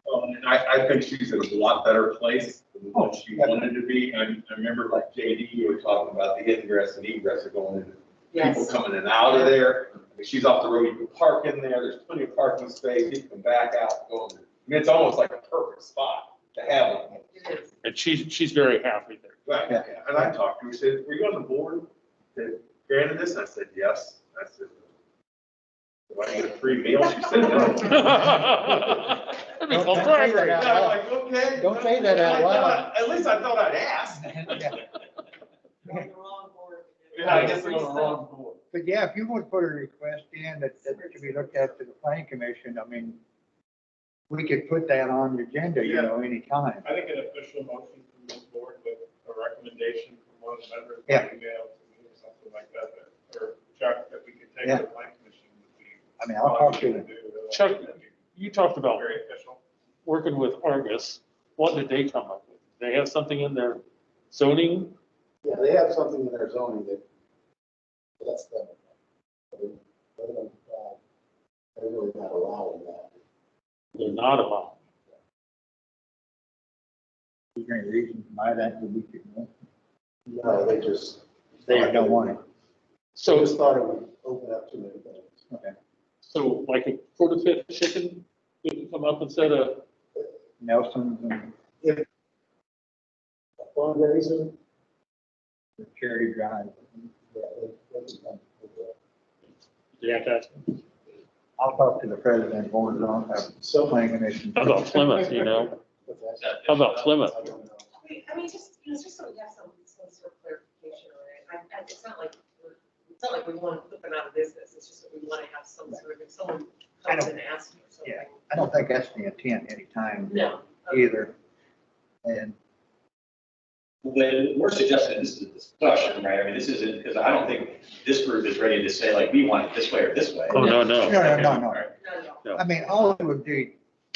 And I think she's in a lot better place than what she wanted to be. I remember like JD, you were talking about the ingress and egress are going in, people Yes. coming in and out of there. I mean, she's off the road, you can park in there, there's plenty of parking space, you can back out, go in. I mean, it's almost like a perfect spot to have one. It is. And she's very happy there. Right, Yeah. and I talked to her, she said, were you on the board that granted this? And I said, yes. I said, do I get a free meal? She said, no. That'd be called Don't say that bribery. out Yeah, I'm like, okay. Don't say that out loud. At least I thought I'd ask. Yeah. We're on the wrong board. Yeah, I guess I'm on the wrong board. But yeah, if you would put a request in that should be looked at to the planning commission, I mean, we could put that on the agenda, you know, anytime. I think an official motion from this board with a recommendation from one of the members. by Yeah. Email to me or something like that, or Chuck, that we could take Yeah. to the planning commission. would be I mean, I'll talk to them. Chuck, you talked about Very official. working with Argus. What did they come up with? They have something in their zoning? Yeah, they have something in their zoning that, that's them. They're really not allowing that. They're not allowed. Is there any reason why that would be? No, they just. They just don't want it. I So, just thought it would open up too many things. Okay. so like a quarter-fifth chicken would come up instead of, Nelson's and A fundraiser, the Charity Drive. yeah, they can come with that. you have to ask them. I'll talk to the president, board on, planning commission. How about Plymouth, you know? How about Plymouth? I mean, just, just so we have some sort of clarification on it. It's not like we want to put them out of business. It's just that we want to have some sort of, if someone comes and asks for something. Yeah, I don't think that's the intent anytime No. either. And When we're suggesting this is a discussion, right? I mean, this isn't, because I don't think this group is ready to say like, we want it this way or this way. Oh, no, no, no. no. No. I mean, all it would do,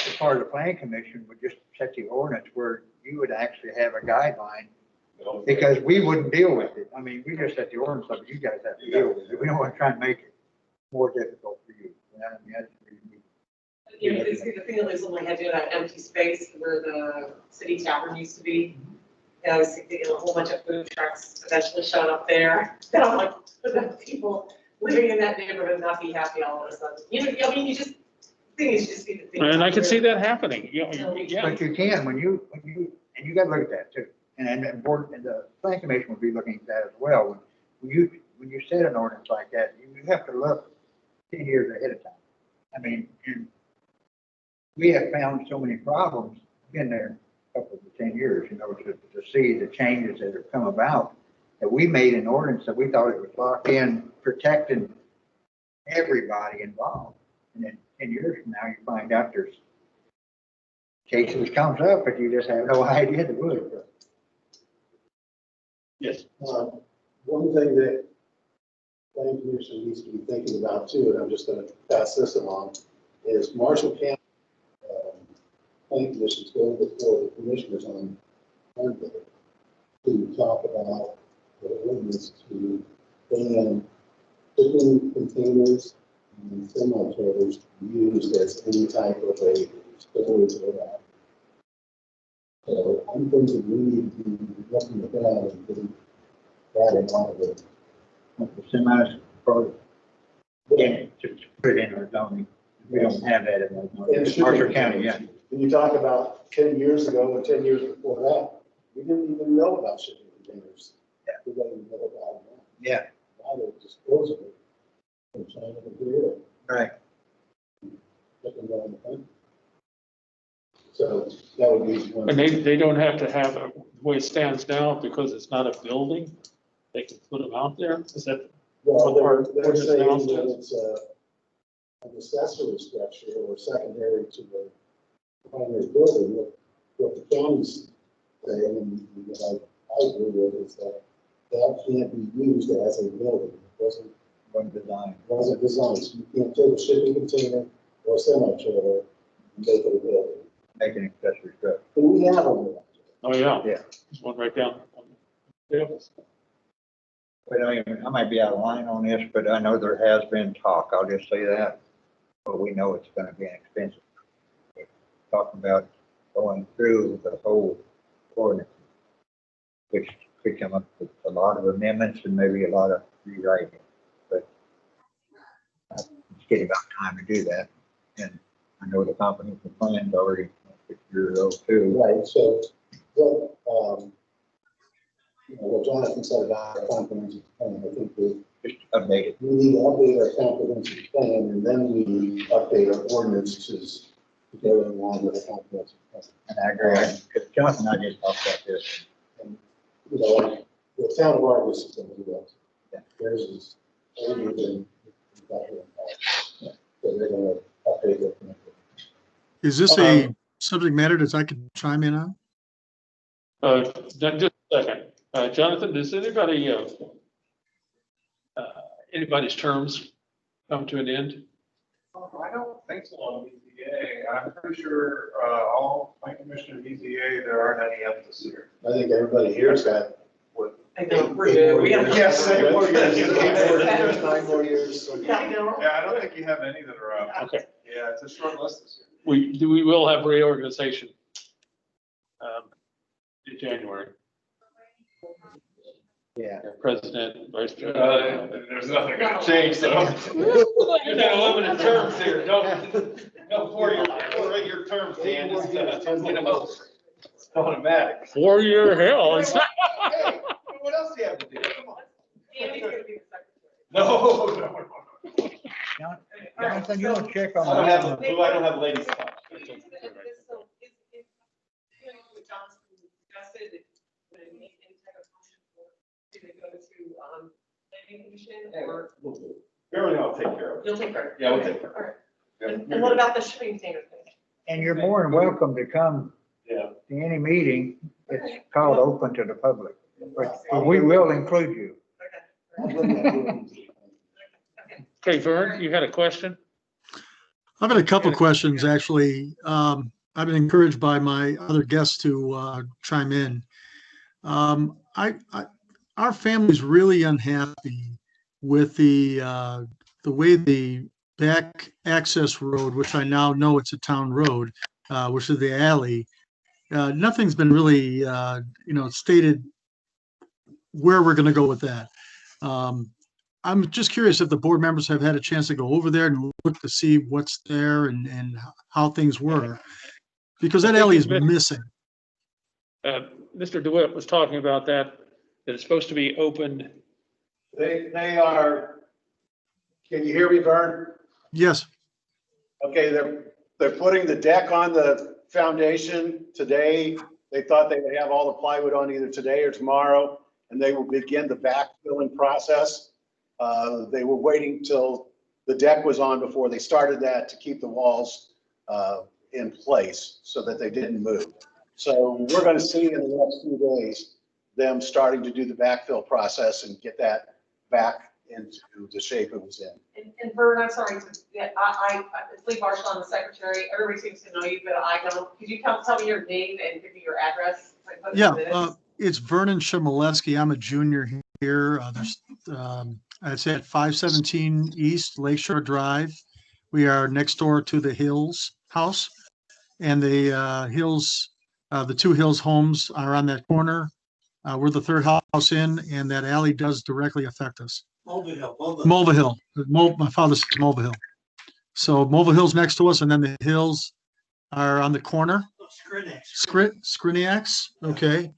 as part of the planning commission, would just set the ordinance where you would actually have a guideline, because we wouldn't deal with it. I mean, we just set the ordinance up, you guys have to deal with it. We don't want to try and make it more difficult for you. You know, I mean, that's what you need. You know, the thing that lives in my head, you know, that empty space where the city tavern used to be. I was thinking, a whole bunch of food trucks eventually showing up there. And I'm like, the people living in that neighborhood not be happy all of a sudden. You know, I mean, you just, thing is, you just need to think. And I can see that happening, you know, yeah. But you can, and you gotta look at that too. And the board, and the planning commission would be looking at that as well. When you set an ordinance like that, you have to look 10 years ahead of time. I mean, and we have found so many problems in there a couple of 10 years, you know, to see the changes that have come about, that we made an ordinance that we thought it was locked in, protecting everybody involved. And then 10 years from now, you find out there's cases comes up, but you just have no idea the would. Yes. One thing that planning commission needs to be thinking about too, and I'm just gonna pass this along, is Marshall County planning commissions go before the commissioners on Monday to talk about the ordinance to ban shipping containers and semi-trailers used as any type of a storage or that. So I'm thinking we need to be looking at that and getting that in mind. The semis, probably, yeah, to put it in our zoning. We don't have that in our zoning. Marshall County, yeah. When you talk about 10 years ago and 10 years before that, we didn't even know about shipping containers. Yeah. We didn't even know about them. Yeah, Now they're disposable from China to Korea. right. Looking down the country. So that would be one. And they don't have to have it the way it stands now because it's not a building. They can put them out there. Is that? Well, what they're it saying sounds that to? it's an accessory structure or secondary to the primary building. What the county's saying, and what I agree with, is that that can't be used as a building. It wasn't designed. So you can't take a shipping container or a semi-trailer and make it a building. Make an accessory structure. And we have them. Oh, yeah. Yeah. There's one right down. Yeah. But I mean, I might be out of line on this, but I know there has been talk, I'll just say that. But we know it's gonna be expensive. Talking about going through the whole ordinance, which could come up with a lot of amendments and maybe a lot of rewriting. But it's getting about time to do that. And I know the comprehensive plan's already 6 years old too. Right, so what, you know, what Jonathan said about our comprehensive plan, I think we Just update it. need to update our comprehensive plan and then we update our ordinances to go along with the comprehensive plan. And I agree, because Jonathan and I did talk about this. And, you know, like, the town of Argus is going to do that. Yeah. Theirs is older than that. So they're going to update their plan. Is this a subject matter that I can chime in on? Just a second. Jonathan, does anybody's terms come to an end? I don't think so on BZA. I'm pretty sure all my commissioner BZA, there aren't any emphasis here. I think everybody here's got what? I know, we're good. We have. Yes, 8 more years. 9 more years. So Yeah, I know. Yeah, I don't think you have any that are up. Okay. Yeah, it's a short list this year. We will have reorganization in January. Yeah. President, vice president. There's nothing gonna change, though. You got limited terms here, no 4-year terms, Dan, it's automatic. 4-year hell. Hey, what else do you have to do? Come on. Andy's gonna be the secretary. No. Jonathan, Jonathan, you want to check on I don't that? have, I don't have ladies' touch. Planning commission or Barely, I'll take care of it. you'll take care of it? Yeah, we'll take care of All right. Yeah. And what about the shipping container thing? And you're more than welcome to come Yeah. to any meeting that's called open to the public. But we will include you. Okay, Vern, you had a question? I've had a couple of questions, actually. I've been encouraged by my other guests to chime in. Our family's really unhappy with the way the back access road, which I now know it's a town road, which is the alley. Nothing's been really, stated where we're going to go with that. I'm just curious if the board members have had a chance to go over there and look to see what's there and how things were, because that alley is missing. Mr. DeWitt was talking about that it's supposed to be opened. They are, can you hear me, Vern? Yes. Okay, they're putting the deck on the foundation today. They thought they would have all the plywood on either today or tomorrow, and they will begin the backfilling process. They were waiting till the deck was on before they started that to keep the walls in place so that they didn't move. So we're going to see in the next few days them starting to do the backfill process and get that back into the shape it was in. And Vern, I'm sorry, I Lee Marshall, I'm the secretary. Everybody seems to know you, but I don't. Could you tell me your name and give me your address? Yeah, it's Vernon Chmielewski. I'm a junior here. I'd say at 517 East Lakeshore Drive. We are next door to the Hills house, and the Hills, the two Hills homes are on that corner. We're the third house in, and that alley does directly affect us. Mulva Hill. My father says Mulva Hill. So Mulva Hill's next to us, and then the Hills are on the corner. Skriniaks. Okay.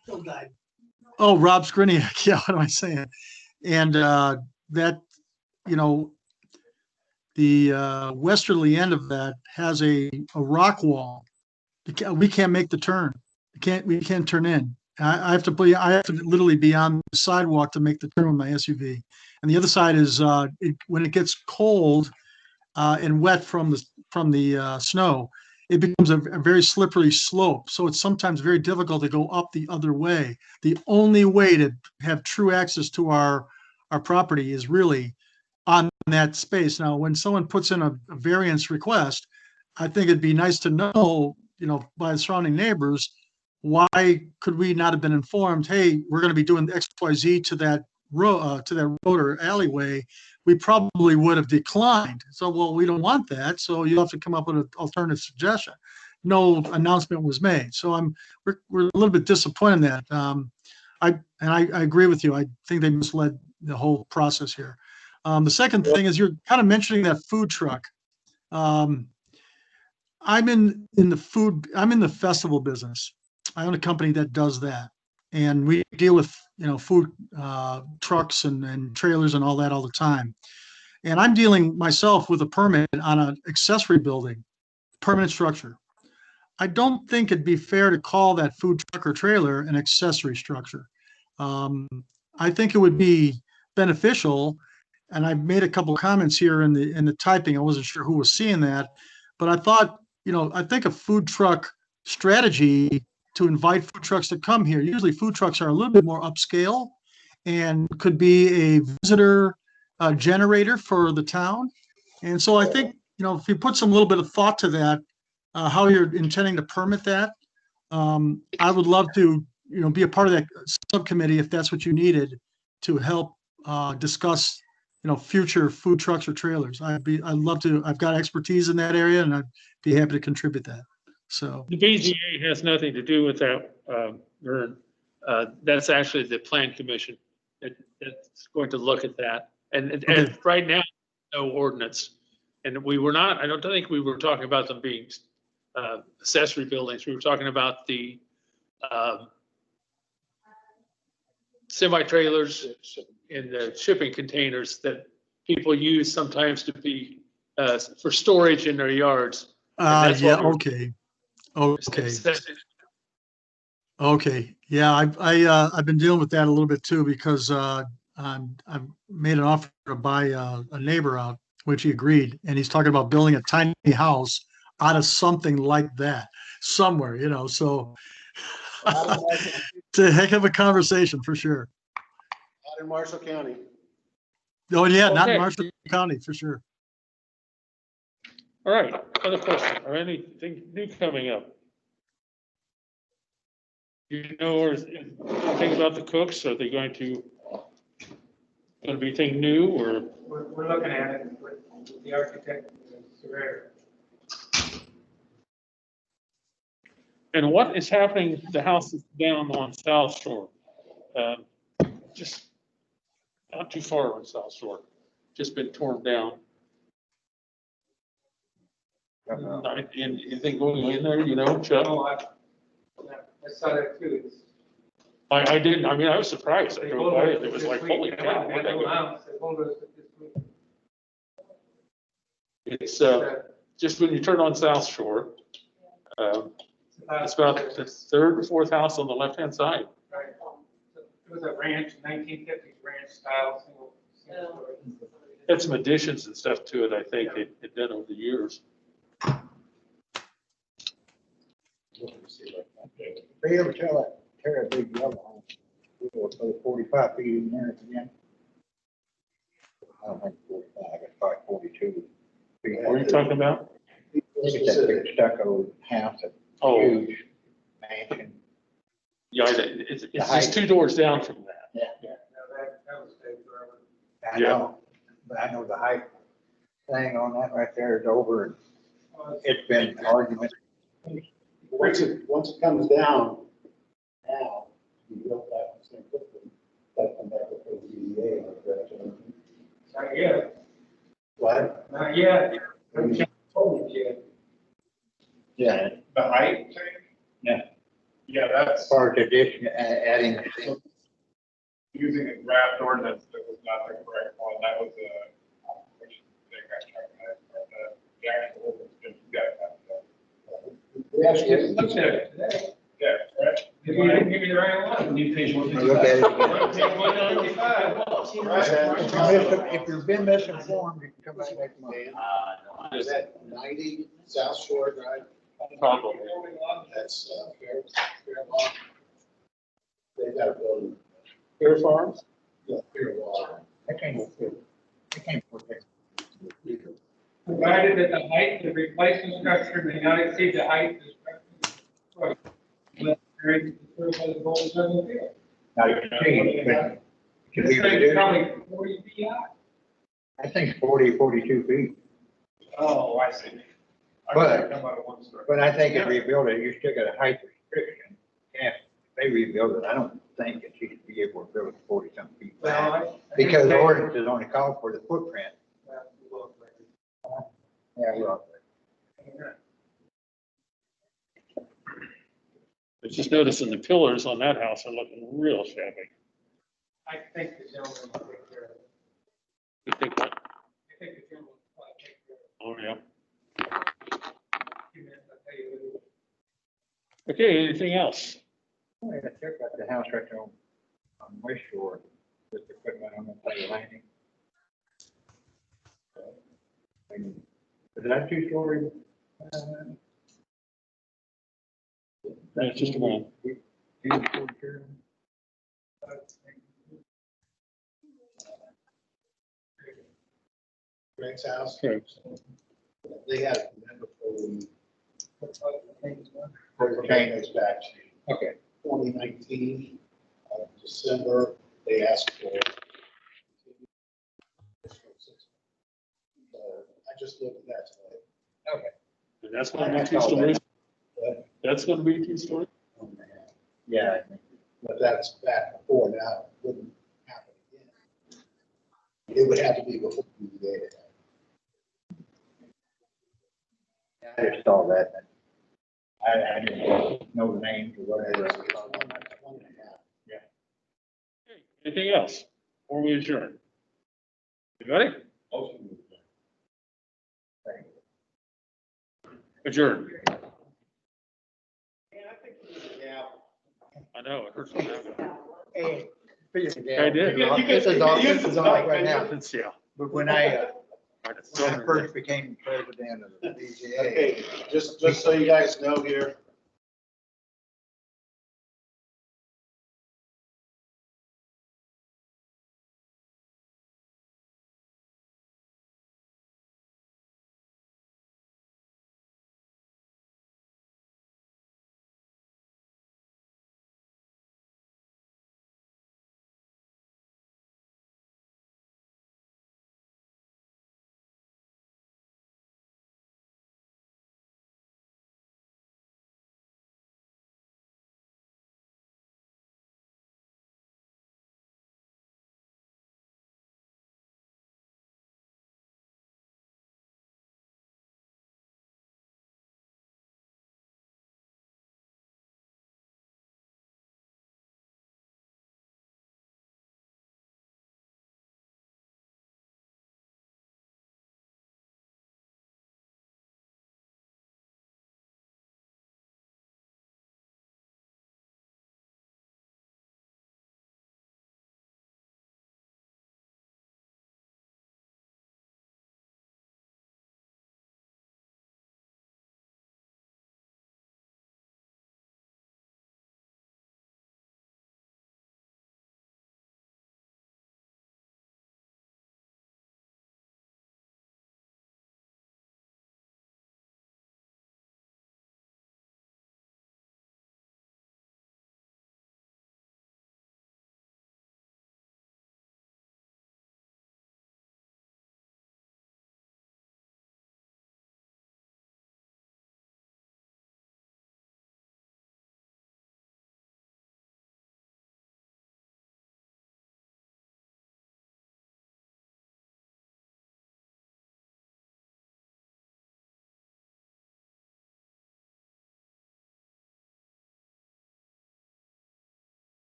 Oh, Rob Skriniak. Yeah, what am I saying? And that, the westerly end of that has a rock wall. We can't make the turn. We can't turn in. I have to literally be on the sidewalk to make the turn with my SUV. And the other side is when it gets cold and wet from the snow, it becomes a very slippery slope. So it's sometimes very difficult to go up the other way. The only way to have true access to our property is really on that space. Now, when someone puts in a variance request, I think it'd be nice to know, by the surrounding neighbors, why could we not have been informed, hey, we're going to be doing X, Y, Z to that road or alleyway? We probably would have declined. So, well, we don't want that. So you have to come up with an alternative suggestion. No announcement was made. So we're a little bit disappointed in that. I agree with you. I think they misled the whole process here. The second thing is you're kind of mentioning that food truck. I'm in the festival business. I own a company that does that. And we deal with, food trucks and trailers and all that all the time. And I'm dealing myself with a permit on an accessory building, permanent structure. I don't think it'd be fair to call that food truck or trailer an accessory structure. I think it would be beneficial, and I made a couple of comments here in the typing. I wasn't sure who was seeing that, but I thought, I think a food truck strategy to invite food trucks to come here. Usually food trucks are a little bit more upscale and could be a visitor generator for the town. And so I think, if you put some little bit of thought to that, how you're intending to permit that, I would love to, be a part of that subcommittee if that's what you needed to help discuss, future food trucks or trailers. I'd love to. I've got expertise in that area, and I'd be happy to contribute that. So the BZA has nothing to do with that, Vern. That's actually the Plan Commission that's going to look at that. And right now, no ordinance. And I don't think we were talking about them being accessory buildings. We were talking about the semi-trailers in the shipping containers that people use sometimes to be for storage in their yards. And that's Yeah, what we're- okay. Okay. Okay, yeah, I've been dealing with that a little bit too, because I've made an offer to buy a neighbor out, which he agreed, and he's talking about building a tiny house out of something like that somewhere, so it's a heck of a conversation for sure. Out in Marshall County. Oh, yeah, not in Okay. Marshall County, for sure. All right, other question, or anything new coming up? You know, or anything about the cooks? Are they going to be anything new, or? We're looking at it with the architect and surveyor. And what is happening, the houses down on South Shore? Just not too far on South Shore, just been torn down. Anything going in there, Chuck? Oh, I saw that too. I didn't, I was surprised. I drove by it, it was like, holy cow. where'd they go? It's, just when you turn on South Shore, it's about the third or fourth house on the left-hand side. Right. It was a ranch, 1950s ranch style, single story. Had some additions and stuff to it, I think, it did over the years. They ever tell that, tear a big yellow home, we'll put 45 feet in there again. I don't think 45, it's probably 42. What are you talking about? It's that big stucco house, a Oh, huge mansion. yeah, it's just 2 doors down from that. Yeah. No, that was stayed forever. I know, but I know the height thing on that right there is over, and it's been an argument. Once it comes down, now, you built that same footprint, that come back with the DDA. Not yet, What? not yet. Haven't changed codes yet. Yeah, The height change? Yeah. Yeah, that's part of addition, adding. using a draft ordinance that was not the correct one. That was a, which they got checked out, but the actual ordinance didn't get that. We actually, Looked at it today. Yeah, right? You didn't give me the right one. New page Look at it again. Page 195. If you've been misinformed, you can come back next month. is that 90 South Shore Drive? Probably. That's Fairlawn. They've got a building. Fair Farms? Yeah, Fairlawn. I can't put that. Provided that the height of the replacement structure may not exceed the height of the structure. Unless varied by the board of zoning appeals. Now, you can see, but can This we thing's reduce it? probably 40 feet high. I think it's 40, 42 feet, Oh, I see. I But- come out of one story. but I think if we build it, you still got a height restriction. Yeah, if they rebuild it, I don't think that you should be able to build it 40-something feet Well, back. I- Because the ordinance is only called for the footprint. Well, Yeah, well, I just noticing the pillars on that house are looking real shabby. I think the gentleman will take care of it. You think what? I think the gentleman will probably take care of Oh, yeah. it. Few minutes, I'll tell you what it is. Okay, anything else? I check out the house right there on West Shore, just to put that on the landing. Is that 2-story? It's just a moment. Greg's house, Okay. they had a member for Change. goes back to Okay. 2019, December, they asked for. I just looked at that today. And that's gonna be 2 stories? But, That's gonna be 2 stories? oh man, Yeah, I think. but that's back before now, it wouldn't happen again. It would have to be before we did it. I just saw that. I didn't know the names or whatever. One and a half. Okay, anything else before we adjourn? You ready? Motion. Adjourned. Yeah. I know, it hurts. My Hey, I did. This is all, this is all right now. Yeah. But when I Right, it's still- first became president of the BZA, Okay, just so you guys know here,